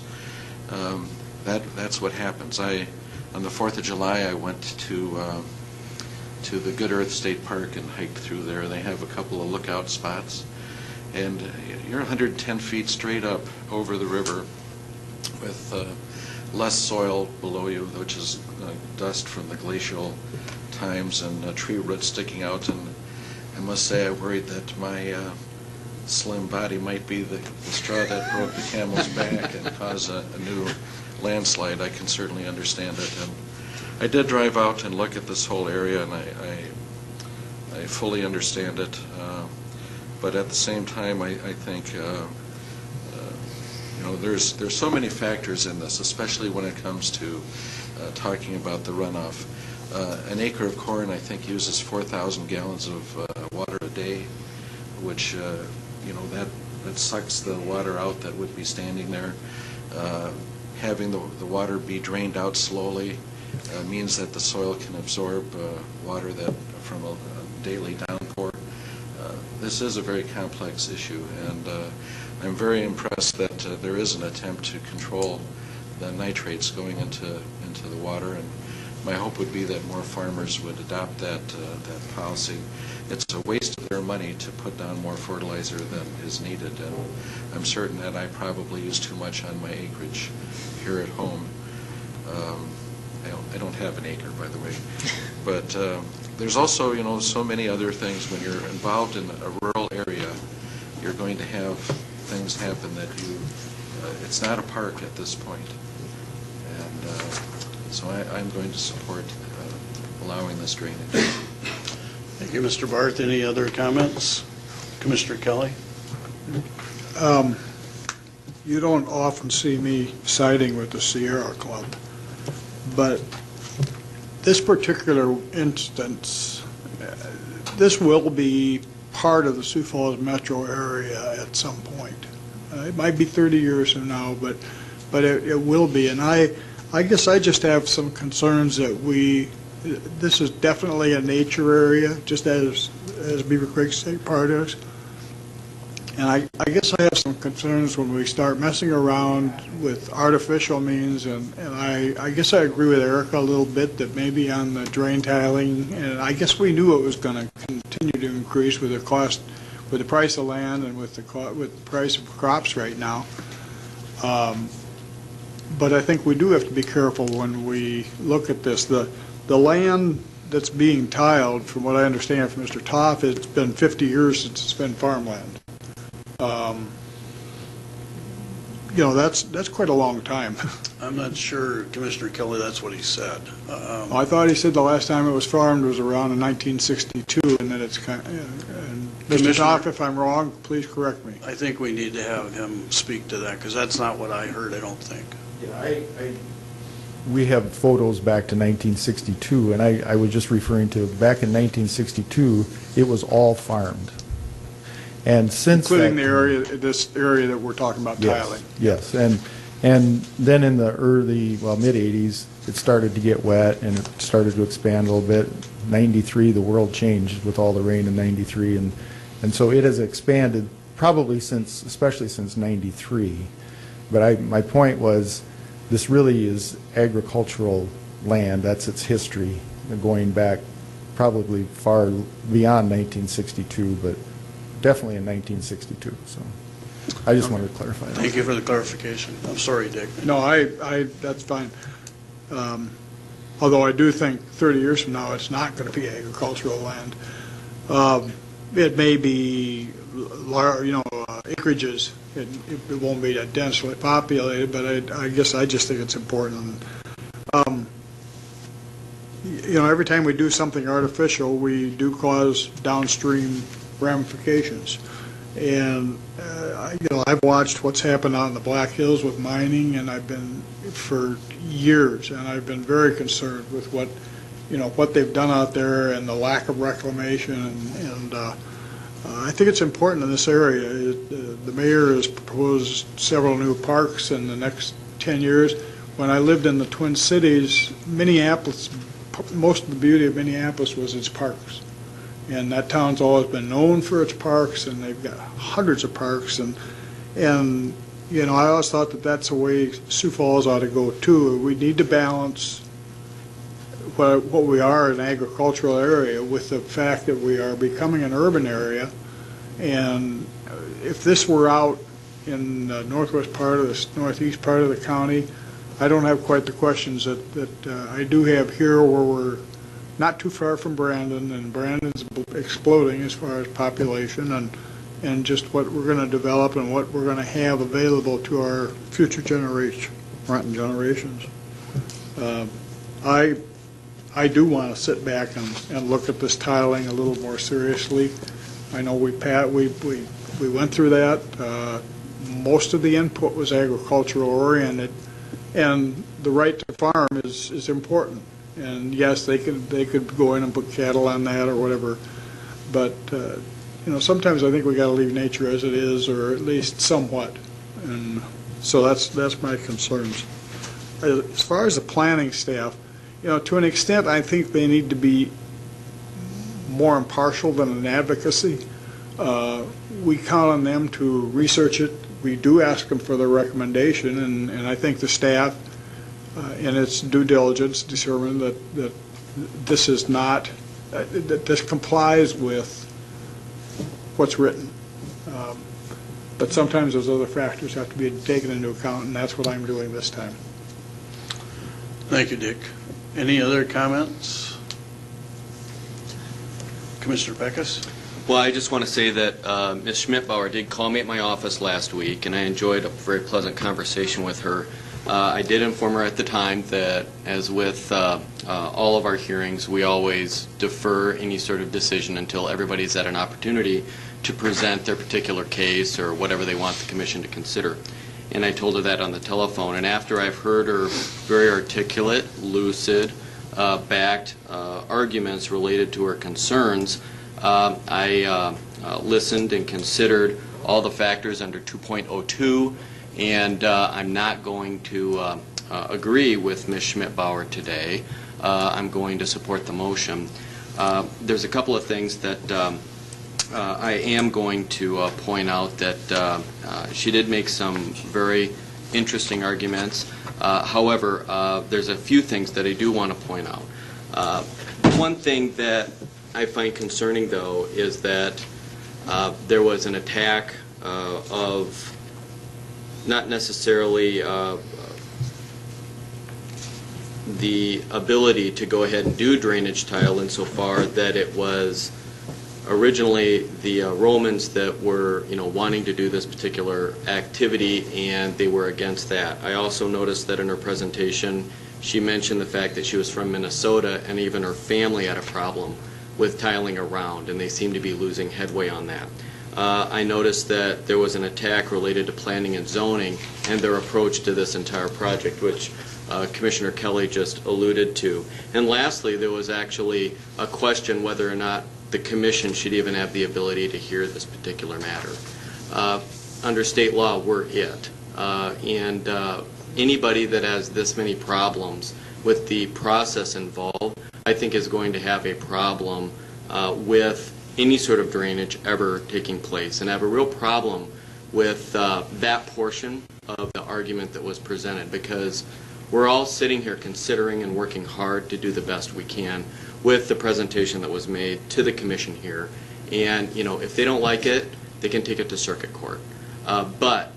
B: That's what happens. On the 4th of July, I went to the Good Earth State Park and hiked through there. They have a couple of lookout spots, and you're 110 feet straight up over the river with less soil below you, which is dust from the glacial times, and tree roots sticking out. And I must say I worried that my slim body might be the straw that broke the camel's back and cause a new landslide. I can certainly understand it. And I did drive out and look at this whole area, and I fully understand it. But at the same time, I think there's so many factors in this, especially when it comes to talking about the runoff. An acre of corn, I think, uses 4,000 gallons of water a day, which that sucks the water out that would be standing there. Having the water be drained out slowly means that the soil can absorb water that from a daily downpour. This is a very complex issue, and I'm very impressed that there is an attempt to control the nitrates going into the water, and my hope would be that more farmers would adopt that policy. It's a waste of their money to put down more fertilizer than is needed, and I'm certain that I probably use too much on my acreage here at home. I don't have an acre, by the way, but there's also, so many other things. When you're involved in a rural area, you're going to have things happen that it's not a park at this point. And so I'm going to support allowing this drainage.
A: Thank you, Mr. Barth. Any other comments? Commissioner Kelly?
F: You don't often see me siding with the Sierra Club, but this particular instance, this will be part of the Sioux Falls metro area at some point. It might be 30 years from now, but it will be. And I guess I just have some concerns that this is definitely a nature area, just as Beaver Creek State Park is. And I guess I have some concerns when we start messing around with artificial means, and I guess I agree with Erica a little bit that maybe on the drain tiling, and I guess we knew it was going to continue to increase with the cost, with the price of land and with the price of crops right now. But I think we do have to be careful when we look at this. The land that's being tiled, from what I understand from Mr. Toff, it's been 50 years since it's been farmland. That's quite a long time.
A: I'm not sure, Commissioner Kelly, that's what he said.
F: I thought he said the last time it was farmed was around in 1962, and that it's kind of, and Mr. Toff, if I'm wrong, please correct me.
A: I think we need to have him speak to that, because that's not what I heard, I don't think.
K: Yeah, we have photos back to 1962, and I was just referring to back in 1962, it was all farmed. And since
F: including this area that we're talking about tiling.
K: Yes, and then in the mid-'80s, it started to get wet and it started to expand a little bit. 93, the world changed with all the rain in 93, and so it has expanded probably especially since 93. But my point was, this really is agricultural land. That's its history, going back probably far beyond 1962, but definitely in 1962. So I just wanted to clarify that.
A: Thank you for the clarification. I'm sorry, Dick.
F: No, that's fine. Although I do think 30 years from now, it's not going to be agricultural land. It may be, acreages. It won't be that densely populated, but I guess I just think it's important. Every time we do something artificial, we do cause downstream ramifications. And, I've watched what's happened out in the Black Hills with mining, and I've been for years, and I've been very concerned with what they've done out there and the lack of reclamation. And I think it's important in this area. The mayor has proposed several new parks in the next 10 years. When I lived in the Twin Cities, Minneapolis, most of the beauty of Minneapolis was its parks. And that town's always been known for its parks, and they've got hundreds of parks. And I always thought that that's the way Sioux Falls ought to go, too. We need to balance what we are, an agricultural area, with the fact that we are becoming an urban area. And if this were out in the northwest part of the northeast part of the county, I don't have quite the questions that I do have here, where we're not too far from Brandon, and Brandon's exploding as far as population and just what we're going to develop and what we're going to have available to our future generations. I do want to sit back and look at this tiling a little more seriously. I know we went through that. Most of the input was agricultural oriented, and the right to farm is important. And yes, they could go in and put cattle on that or whatever, but sometimes I think we got to leave nature as it is, or at least somewhat. And so that's my concerns. As far as the planning staff, to an extent, I think they need to be more impartial than an advocacy. We count on them to research it. We do ask them for their recommendation, and I think the staff, in its due diligence, determined that this is not, that this complies with what's written. But sometimes those other factors have to be taken into account, and that's what I'm doing this time.
A: Thank you, Dick. Any other comments? Commissioner Peckus?
E: Well, I just want to say that Ms. Schmidbauer did call me at my office last week, and I enjoyed a very pleasant conversation with her. I did inform her at the time that, as with all of our hearings, we always defer any sort of decision until everybody's had an opportunity to present their particular case or whatever they want the commission to consider. And I told her that on the telephone. And after I've heard her very articulate, lucid, backed arguments related to her concerns, I listened and considered all the factors under 2.02, and I'm not going to agree with Ms. Schmidbauer today. I'm going to support the motion. There's a couple of things that I am going to point out that she did make some very interesting arguments. However, there's a few things that I do want to point out. One thing that I find concerning, though, is that there was an attack of not necessarily the ability to go ahead and do drainage tile insofar that it was originally the Romans that were, wanting to do this particular activity, and they were against that. I also noticed that in her presentation, she mentioned the fact that she was from Minnesota, and even her family had a problem with tiling around, and they seem to be losing headway on that. I noticed that there was an attack related to planning and zoning and their approach to this entire project, which Commissioner Kelly just alluded to. And lastly, there was actually a question whether or not the commission should even have the ability to hear this particular matter. Under state law, we're it. And anybody that has this many problems with the process involved, I think is going to have a problem with any sort of drainage ever taking place, and have a real problem with that portion of the argument that was presented, because we're all sitting here considering and working hard to do the best we can with the presentation that was made to the commission here. And, if they don't like it, they can take it to circuit court. But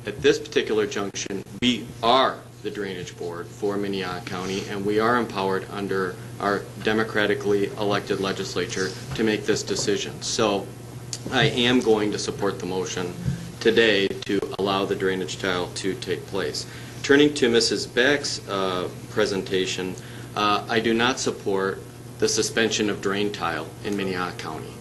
E: at this particular junction, we are the drainage board for Minnehaha County, and we are empowered under our democratically elected legislature to make this decision. So I am going to support the motion today to allow the drainage tile to take place. Turning to Mrs. Beck's presentation, I do not support the suspension of drain tile in Minnehaha County.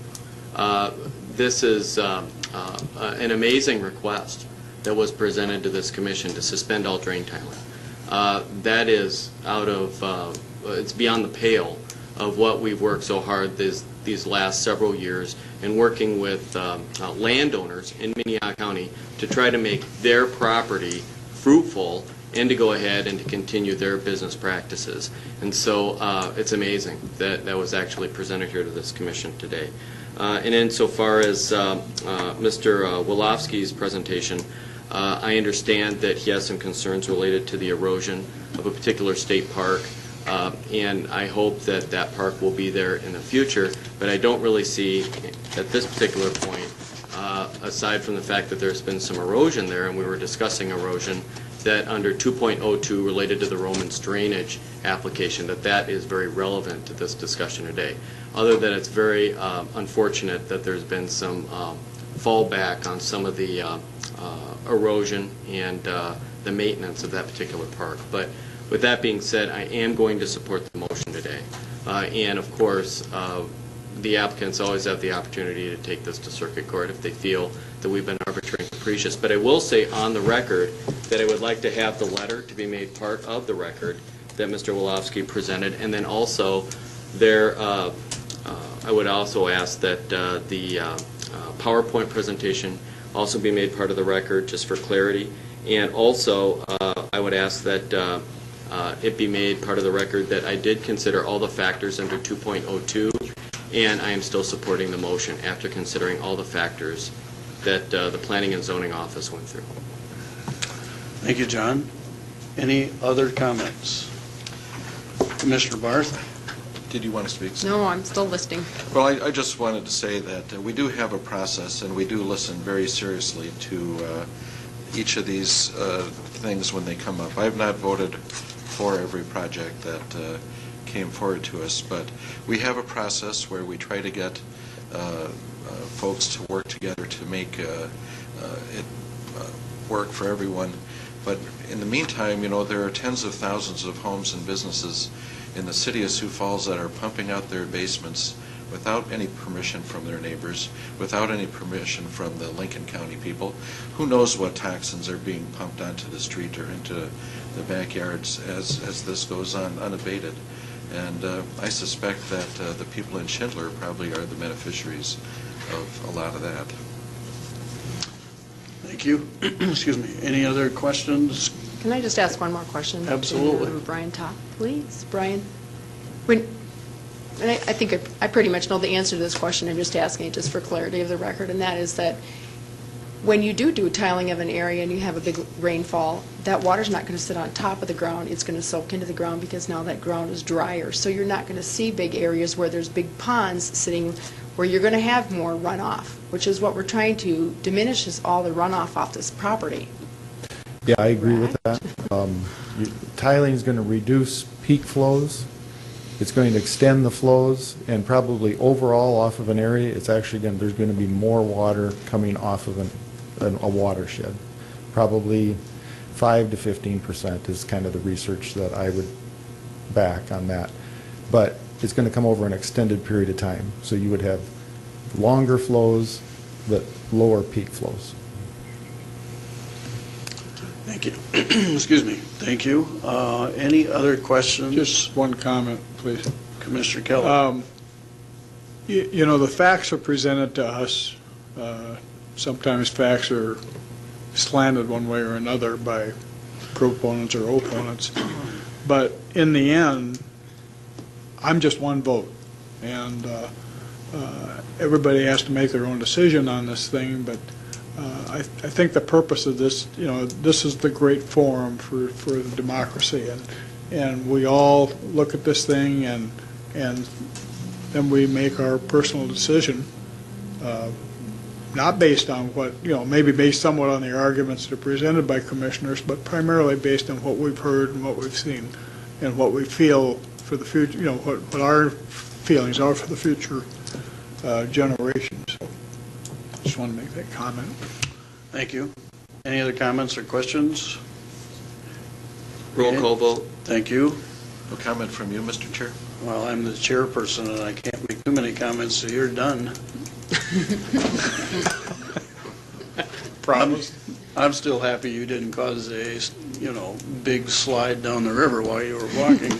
E: This is an amazing request that was presented to this commission to suspend all drain tiling. That is out of, it's beyond the pale of what we've worked so hard these last several years in working with landowners in Minnehaha County to try to make their property fruitful and to go ahead and to continue their business practices. And so it's amazing that that was actually presented here to this commission today. And insofar as Mr. Wolofsky's presentation, I understand that he has some concerns related to the erosion of a particular state park, and I hope that that park will be there in the future, but I don't really see at this particular point, aside from the fact that there's been some erosion there, and we were discussing erosion, that under 2.02 related to the Romans drainage application, that is very relevant to this discussion today. Other than it's very unfortunate that there's been some fallback on some of the erosion and the maintenance of that particular park. But with that being said, I am going to support the motion today. And of course, the applicants always have the opportunity to take this to circuit court if they feel that we've been arbitrary and capricious. But I will say on the record that I would like to have the letter to be made part of the record that Mr. Wolofsky presented, and then also there, I would also ask that the PowerPoint presentation also be made part of the record, just for clarity. And also, I would ask that it be made part of the record that I did consider all the factors under 2.02, and I am still supporting the motion after considering all the factors that the Planning and Zoning Office went through.
A: Thank you, John. Any other comments? Commissioner Barth?
B: Did you want to speak?
N: No, I'm still listening.
B: Well, I just wanted to say that we do have a process, and we do listen very seriously to each of these things when they come up. I have not voted for every project that came forward to us, but we have a process where we try to get folks to work together to make it work for everyone. But in the meantime, you know, there are tens of thousands of homes and businesses in the city of Sioux Falls that are pumping out their basements without any permission from their neighbors, without any permission from the Lincoln County people. Who knows what toxins are being pumped onto the street or into the backyards as this goes on unabated. And I suspect that the people in Schindler probably are the beneficiaries of a lot of that.
A: Thank you. Excuse me. Any other questions?
N: Can I just ask one more question?
A: Absolutely.
N: To Brian Top, please. Brian, and I think I pretty much know the answer to this question. I'm just asking it just for clarity of the record, and that is that when you do tiling of an area and you have a big rainfall, that water's not going to sit on top of the ground. It's going to soak into the ground because now that ground is drier. So you're not going to see big areas where there's big ponds sitting where you're going to have more runoff, which is what we're trying to diminish, is all the runoff off this property.
K: Yeah, I agree with that. Tiling is going to reduce peak flows. It's going to extend the flows, and probably overall off of an area, it's actually there's going to be more water coming off of a watershed. Probably 5 to 15% is kind of the research that I would back on that. But it's going to come over an extended period of time. So you would have longer flows, but lower peak flows.
A: Thank you. Excuse me. Thank you. Any other questions?
F: Just one comment, please.
A: Commissioner Keller.
F: You know, the facts are presented to us. Sometimes facts are slanted one way or another by proponents or opponents. But in the end, I'm just one vote. And everybody has to make their own decision on this thing, but I think the purpose of this, you know, this is the great forum for the democracy, and we all look at this thing and then we make our personal decision, not based on what, you know, maybe based somewhat on the arguments that are presented by commissioners, but primarily based on what we've heard and what we've seen and what we feel for the future, you know, what our feelings are for the future generations. So just want to make that comment.
A: Thank you. Any other comments or questions?
E: Roll call vote.
A: Thank you.
B: No comment from you, Mr. Chair?
A: Well, I'm the chairperson, and I can't make too many comments, so you're done. Promise. I'm still happy you didn't cause a, big slide down the river while you were walking.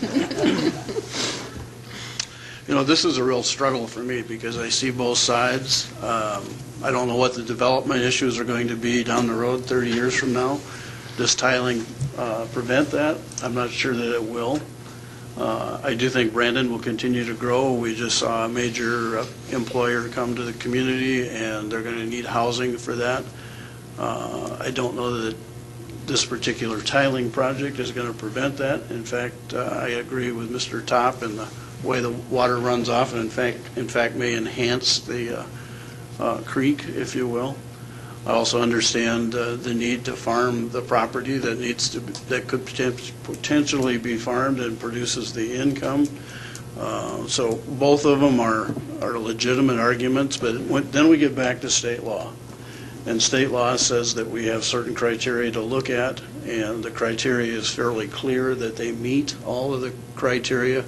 A: This is a real struggle for me because I see both sides. I don't know what the development issues are going to be down the road 30 years from now. Does tiling prevent that? I'm not sure that it will. I do think Brandon will continue to grow. We just saw a major employer come to the community, and they're going to need housing for that. I don't know that this particular tiling project is going to prevent that. In fact, I agree with Mr. Top in the way the water runs off, and in fact may enhance the creek, if you will. I also understand the need to farm the property that could potentially be farmed and produces the income. So both of them are legitimate arguments, but then we get back to state law. And state law says that we have certain criteria to look at, and the criteria is fairly clear that they meet all of the criteria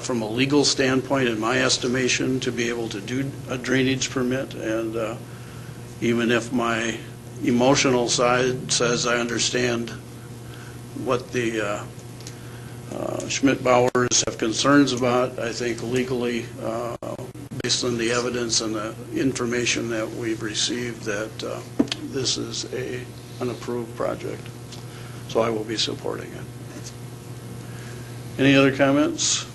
A: from a legal standpoint, in my estimation, to be able to do a drainage permit. And even if my emotional side says I understand what the Schmidt-Bauers have concerns about, I think legally, based on the evidence and the information that we've received, that this is an approved project. So I will be supporting it. Any other comments?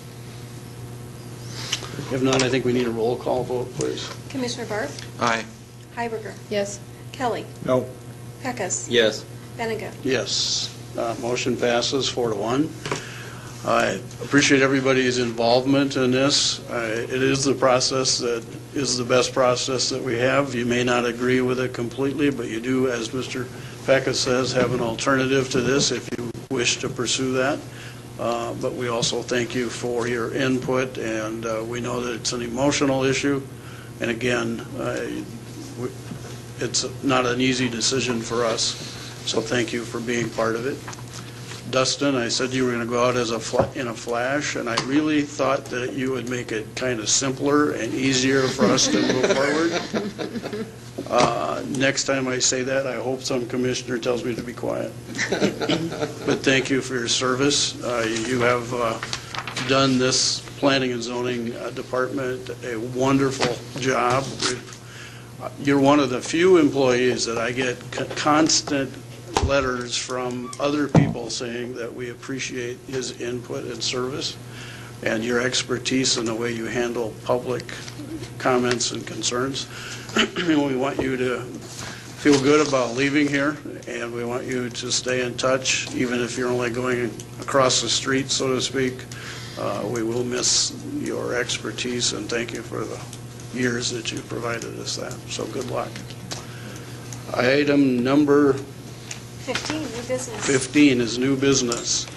A: If not, I think we need a roll call vote, please.
C: Commissioner Barth?
B: Aye.
C: Heiberger?
N: Yes.
C: Kelly?
F: No.
C: Pecos?
E: Yes.
C: Benega?
A: Yes. Motion passes 4-1. I appreciate everybody's involvement in this. It is the process that is the best process that we have. You may not agree with it completely, but you do, as Mr. Pecos says, have an alternative to this if you wish to pursue that. But we also thank you for your input, and we know that it's an emotional issue. And again, it's not an easy decision for us, so thank you for being part of it. Dustin, I said you were going to go out as in a flash, and I really thought that you would make it kind of simpler and easier for us to move forward. Next time I say that, I hope some commissioner tells me to be quiet. But thank you for your service. You have done this planning and zoning department a wonderful job. You're one of the few employees that I get constant letters from other people saying that we appreciate his input and service and your expertise in the way you handle public comments and concerns. We want you to feel good about leaving here, and we want you to stay in touch, even if you're only going across the street, so to speak. We will miss your expertise, and thank you for the years that you provided us that. So good luck. Item number
C: 15, new business.
A: 15 is new business.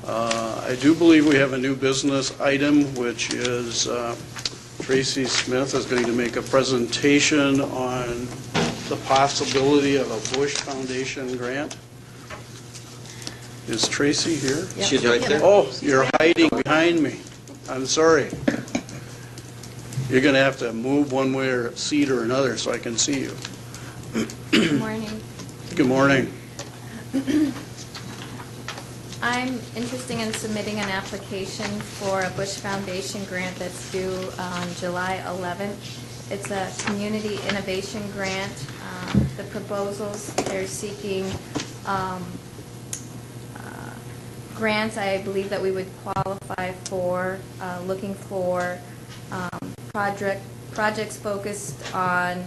A: I do believe we have a new business item, which is Tracy Smith is going to make a presentation on the possibility of a Bush Foundation grant. Is Tracy here?
C: Yep.
E: She's right there.
A: Oh, you're hiding behind me. I'm sorry. You're going to have to move one way or seat or another so I can see you.
Q: Good morning.
A: Good morning.
Q: I'm interested in submitting an application for a Bush Foundation grant that's due on July 11th. It's a community innovation grant. The proposals, they're seeking grants I believe that we would qualify for, looking for projects focused on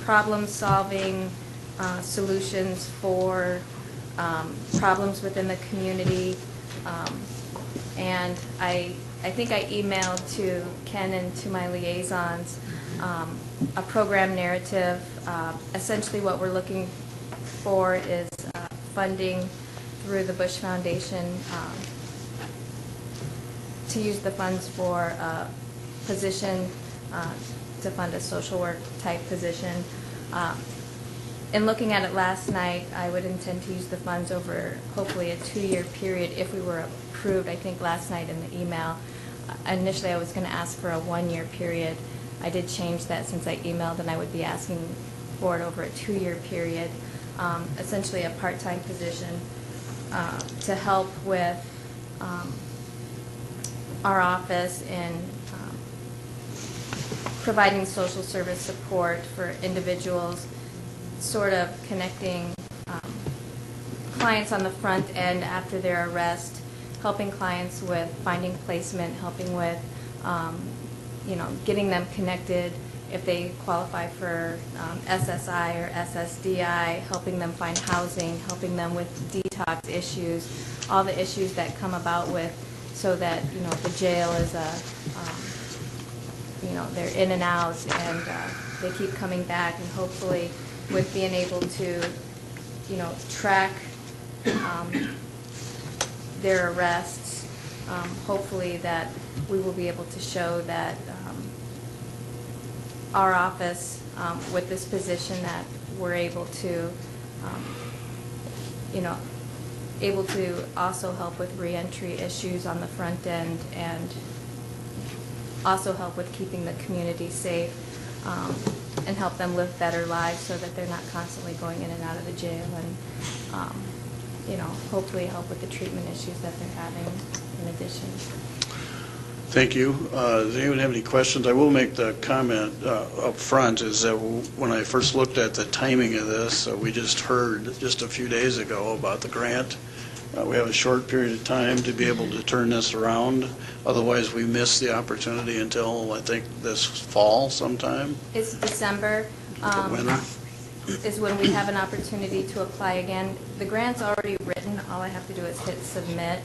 Q: problem-solving solutions for problems within the community. And I think I emailed to Ken and to my liaisons a program narrative. Essentially what we're looking for is funding through the Bush Foundation to use the funds for a position to fund a social work type position. In looking at it last night, I would intend to use the funds over hopefully a 2-year period if we were approved. I think last night in the email initially I was going to ask for a 1-year period. I did change that since I emailed, and I would be asking for it over a 2-year period, essentially a part-time position to help with our office in providing social service support for individuals, sort of connecting clients on the front end after their arrest, helping clients with finding placement, helping with getting them connected if they qualify for SSI or SSDI, helping them find housing, helping them with detox issues, all the issues that come about with, so that the jail is they're in and out, and they keep coming back, and hopefully with being able to track their arrests, hopefully that we will be able to show that our office, with this position, that we're able to, able to also help with reentry issues on the front end, and also help with keeping the community safe, and help them live better lives so that they're not constantly going in and out of the jail, and hopefully help with the treatment issues that they're having in addition.
A: Thank you. Does anyone have any questions? I will make the comment up front is that when I first looked at the timing of this, we just heard just a few days ago about the grant. We have a short period of time to be able to turn this around. Otherwise, we miss the opportunity until, I think, this fall sometime.
Q: It's December.
A: Winter.
Q: Is when we have an opportunity to apply again. The grant's already written. All I have to do is hit submit.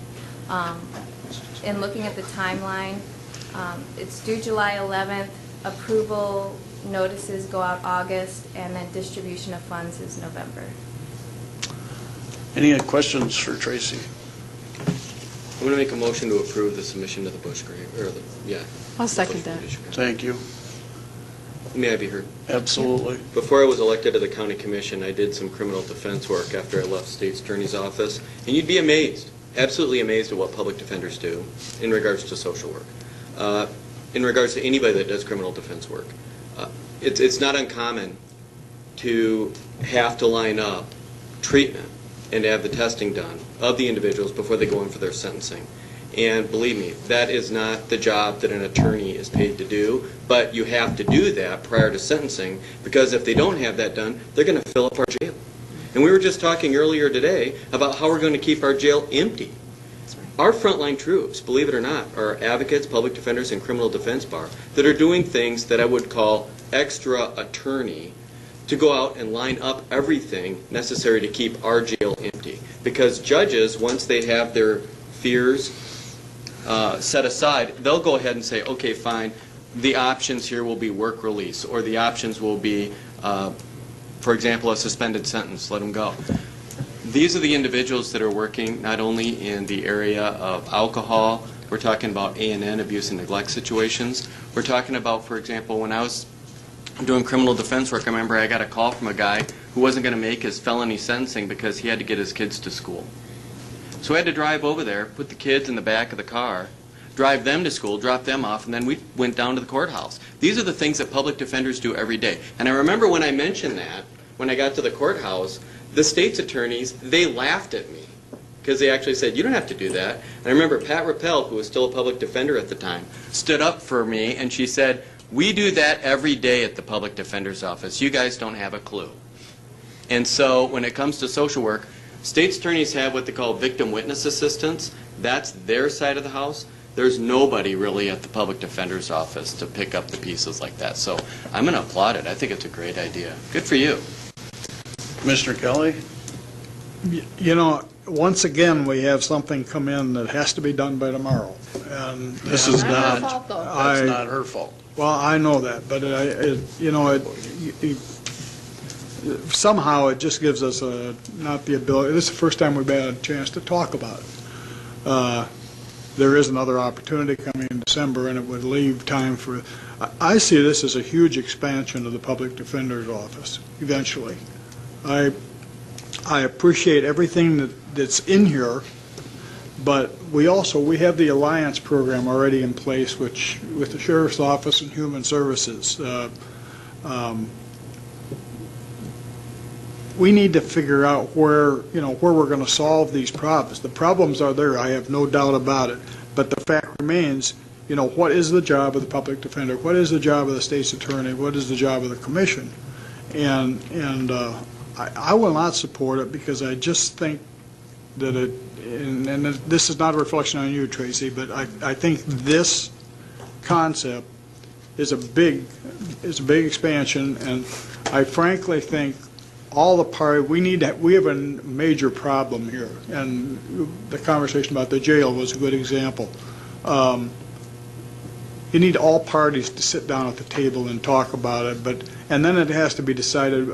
Q: In looking at the timeline, it's due July 11th. Approval notices go out August, and then distribution of funds is November.
A: Any questions for Tracy?
E: I'm going to make a motion to approve the submission to the Bush grant,
N: I'll second that.
A: Thank you.
E: May I be heard?
A: Absolutely.
E: Before I was elected to the county commission, I did some criminal defense work after I left state's attorney's office, and you'd be amazed, absolutely amazed at what public defenders do in regards to social work, in regards to anybody that does criminal defense work. It's not uncommon to have to line up treatment and to have the testing done of the individuals before they go in for their sentencing. And believe me, that is not the job that an attorney is paid to do, but you have to do that prior to sentencing, because if they don't have that done, they're going to fill up our jail. And we were just talking earlier today about how we're going to keep our jail empty. Our frontline troops, believe it or not, are advocates, public defenders, and criminal defense bar that are doing things that I would call extra attorney to go out and line up everything necessary to keep our jail empty. Because judges, once they have their fears set aside, they'll go ahead and say, okay, fine, the options here will be work release, or the options will be, for example, a suspended sentence, let them go. These are the individuals that are working not only in the area of alcohol, we're talking about A&N, abuse and neglect situations. We're talking about, for example, when I was doing criminal defense work, I remember I got a call from a guy who wasn't going to make his felony sentencing because he had to get his kids to school. So I had to drive over there, put the kids in the back of the car, drive them to school, drop them off, and then we went down to the courthouse. These are the things that public defenders do every day. And I remember when I mentioned that, when I got to the courthouse, the state's attorneys, they laughed at me because they actually said, you don't have to do that. And I remember Pat Rappel, who was still a public defender at the time, stood up for me and she said, we do that every day at the public defender's office. You guys don't have a clue. And so when it comes to social work, state's attorneys have what they call victim witness assistants. That's their side of the house. There's nobody really at the public defender's office to pick up the pieces like that. So I'm going to applaud it. I think it's a great idea. Good for you.
A: Commissioner Kelly?
F: You know, once again, we have something come in that has to be done by tomorrow. And
A: This is
N: Not her
A: not,
N: fault, though.
A: that's not her fault.
F: Well, I know that, but somehow it just gives us not the ability. This is the first time we've had a chance to talk about it. There is another opportunity coming in December, and it would leave time for. I see this as a huge expansion of the public defender's office. Eventually, I appreciate everything that's in here, But we have the Alliance program already in place, which, with the Sheriff's Office and Human Services. We need to figure out where we're going to solve these problems. The problems are there, I have no doubt about it. But the fact remains, what is the job of the public defender? What is the job of the state's attorney? What is the job of the commission? And I will not support it because I just think that and this is not a reflection on you, Tracy, but I think this concept is a big expansion, and I frankly think all the parties, we have a major problem here, and the conversation about the jail was a good example. You need all parties to sit down at the table and talk about it, and then it has to be decided.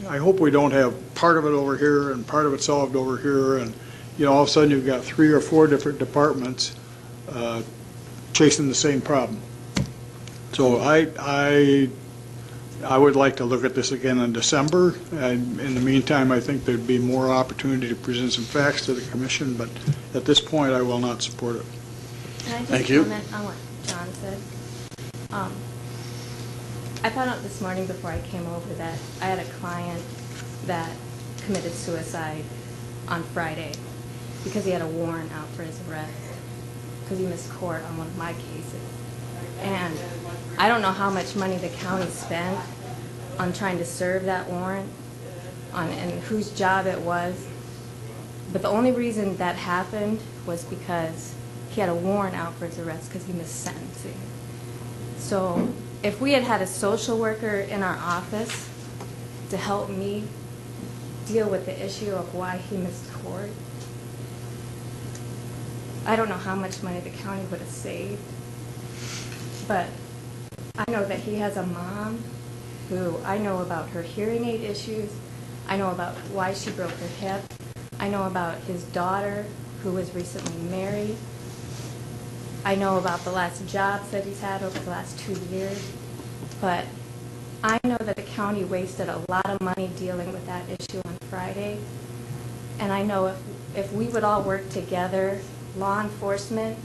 F: I hope we don't have part of it over here and part of it solved over here, and all of a sudden you've got 3 or 4 different departments chasing the same problem. So I would like to look at this again in December. In the meantime, I think there'd be more opportunity to present some facts to the commission, but at this point, I will not support it.
Q: Can I
A: Thank
Q: just
A: you.
Q: comment on what John said? I found out this morning before I came over that I had a client that committed suicide on Friday because he had a warrant out for his arrest because he missed court on one of my cases. And I don't know how much money the county spent on trying to serve that warrant and whose job it was. But the only reason that happened was because he had a warrant out for his arrest because he missed sentencing. So if we had had a social worker in our office to help me deal with the issue of why he missed court, I don't know how much money the county would have saved. But I know that he has a mom who I know about her hearing aid issues. I know about why she broke her hip. I know about his daughter who was recently married. I know about the last jobs that he's had over the last 2 years. But I know that the county wasted a lot of money dealing with that issue on Friday. And I know if we would all work together, law enforcement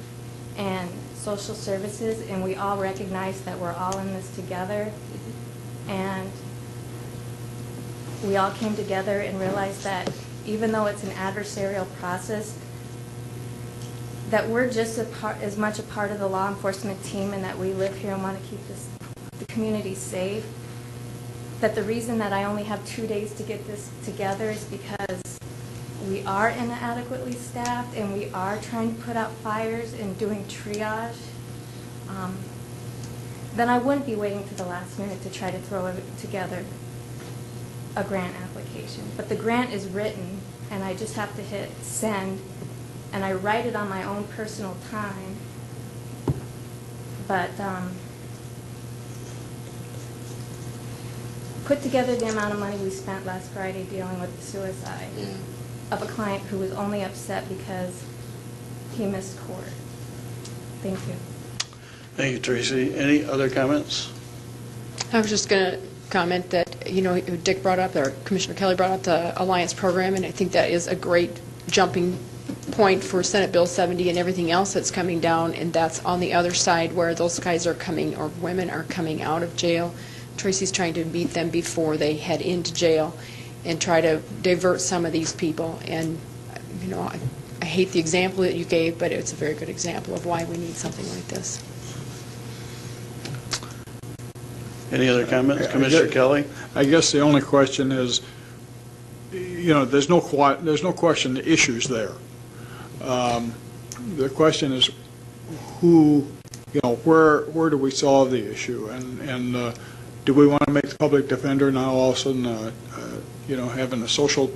Q: and social services, and we all recognize that we're all in this together, and we all came together and realized that even though it's an adversarial process, that we're just as much a part of the law enforcement team and that we live here and want to keep the community safe, that the reason that I only have 2 days to get this together is because we are inadequately staffed and we are trying to put out fires and doing triage, then I wouldn't be waiting to the last minute to try to throw together a grant application. But the grant is written and I just have to hit send, and I write it on my own personal time. But put together the amount of money we spent last Friday dealing with the suicide of a client who was only upset because he missed court. Thank you.
A: Thank you, Tracy. Any other comments?
N: I was just going to comment that, Dick brought up, or Commissioner Kelly brought up the Alliance program, and I think that is a great jumping point for Senate Bill 70 and everything else that's coming down, and that's on the other side where those guys are coming, or women are coming out of jail. Tracy's trying to meet them before they head into jail and try to divert some of these people. And, I hate the example that you gave, but it's a very good example of why we need something like this.
A: Any other comments? Commissioner Kelly?
F: I guess the only question is, there's no question the issue's there. The question is where do we solve the issue? And do we want to make the public defender now all of a sudden, having a social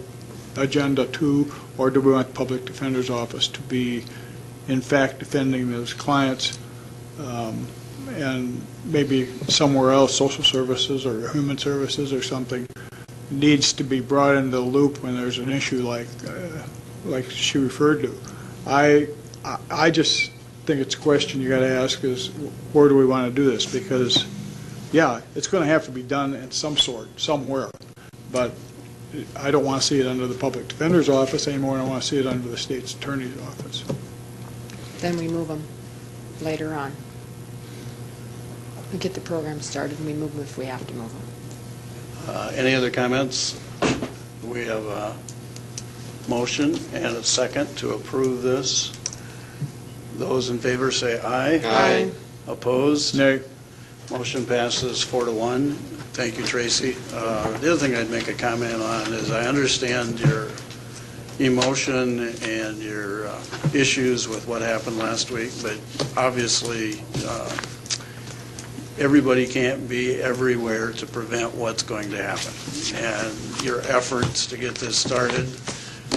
F: agenda too, or do we want the public defender's office to be, in fact, defending those clients, and maybe somewhere else, social services or human services or something, needs to be brought into the loop when there's an issue like she referred to. I just think it's a question you got to ask is, where do we want to do this? Because, yeah, it's going to have to be done in some sort, somewhere. But I don't want to see it under the public defender's office anymore, and I want to see it under the state's attorney's office.
N: Then we move them later on. We get the program started and we move them if we have to move them.
A: Any other comments? We have a motion and a second to approve this. Those in favor say aye.
N: Aye.
A: Opposed?
F: Nay.
A: Motion passes 4-1. Thank you, Tracy. The other thing I'd make a comment on is I understand your emotion and your issues with what happened last week, but obviously everybody can't be everywhere to prevent what's going to happen. And your efforts to get this started,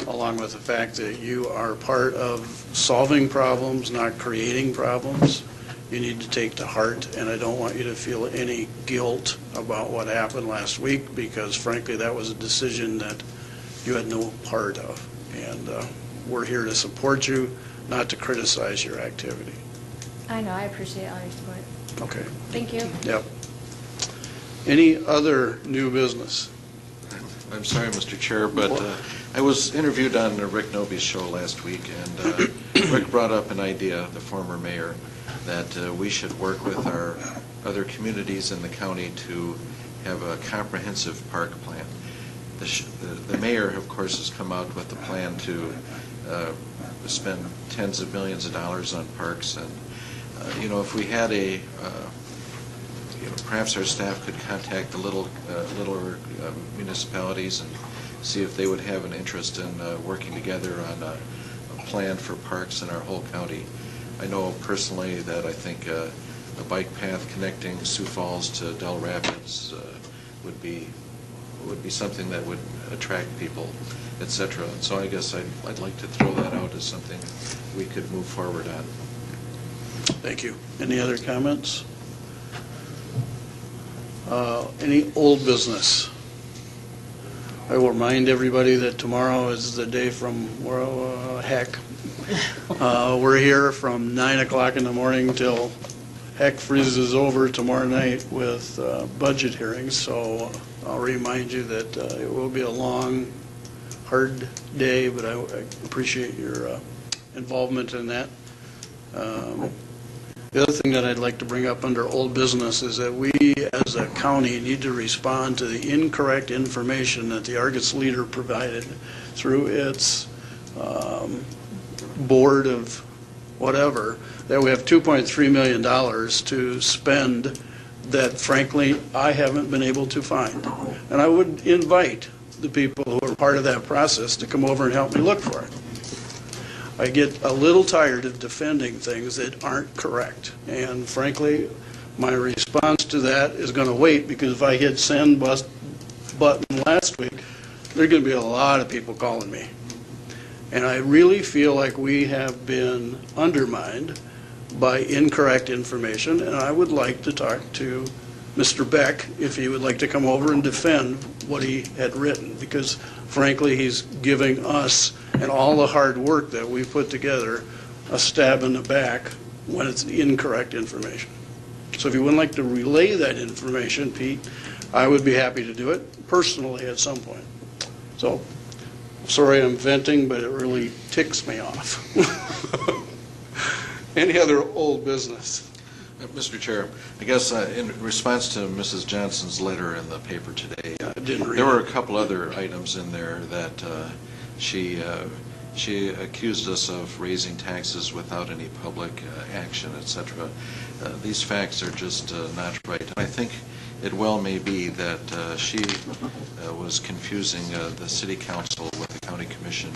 A: along with the fact that you are part of solving problems, not creating problems, you need to take to heart, and I don't want you to feel any guilt about what happened last week, because frankly, that was a decision that you had no part of. And we're here to support you, not to criticize your activity.
Q: I know, I appreciate all your support.
A: Okay.
Q: Thank you.
A: Yep. Any other new business?
B: I'm sorry, Mr. Chair, but I was interviewed on Rick Noby's show last week, and Rick brought up an idea, the former mayor, that we should work with our other communities in the county to have a comprehensive park plan. The mayor, of course, has come out with a plan to spend tens of millions of dollars on parks, and if we had perhaps our staff could contact the littler municipalities and see if they would have an interest in working together on a plan for parks in our whole county. I know personally that I think a bike path connecting Sioux Falls to Del Rapids would be something that would attract people, etc. And so I guess I'd like to throw that out as something we could move forward on.
A: Thank you. Any other comments? Any old business? I will remind everybody that tomorrow is the day from, heck. We're here from 9 o'clock in the morning till heck freezes over tomorrow night with budget hearings. So I'll remind you that it will be a long, hard day, but I appreciate your involvement in that. The other thing that I'd like to bring up under old business is that we as a county need to respond to the incorrect information that the Argus Leader provided through its board of whatever, that we have $2.3 million to spend that frankly I haven't been able to find. And I would invite the people who are part of that process to come over and help me look for it. I get a little tired of defending things that aren't correct. And frankly, my response to that is going to wait, because if I hit send button last week, there are going to be a lot of people calling me. And I really feel like we have been undermined by incorrect information, and I would like to talk to Mr. Beck if he would like to come over and defend what he had written, because frankly, he's giving us and all the hard work that we put together a stab in the back when it's incorrect information. So if you would like to relay that information, Pete, I would be happy to do it personally at some point. So, sorry I'm venting, but it really ticks me off. Any other old business?
B: Mr. Chair, I guess in response to Mrs. Johnson's letter in the paper today, there were a couple other items in there that she accused us of raising taxes without any public action, etc. These facts are just not right. And I think it well may be that she was confusing the city council with the county commission,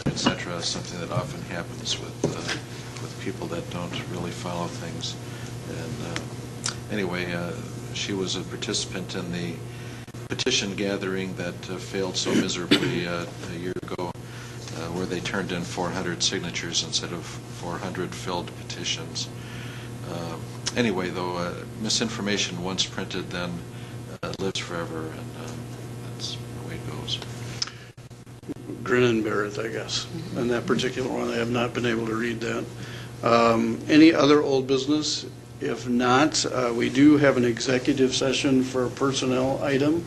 B: etc., something that often happens with people that don't really follow things. And anyway, she was a participant in the petition gathering that failed so miserably a year ago, where they turned in 400 signatures instead of 400 filled petitions. Anyway, though, misinformation once printed then lives forever, and that's the way it goes.
A: Grin and bear it, I guess. And that particular one, I have not been able to read that. Any other old business? If not, we do have an executive session for a personnel item.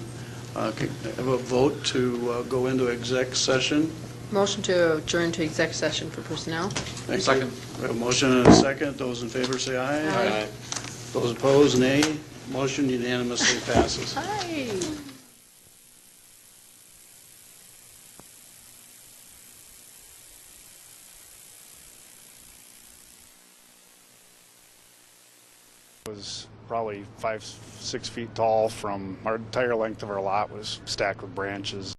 A: Okay, have a vote to go into exec session.
N: Motion to adjourn to exec session for personnel.
A: Thank you. We have a motion and a second. Those in favor say aye.
N: Aye.
A: Those opposed, nay. Motion unanimously passes.
N: Hi.
R: Was probably 5, 6 feet tall. From our entire length of our lot was stacked with branches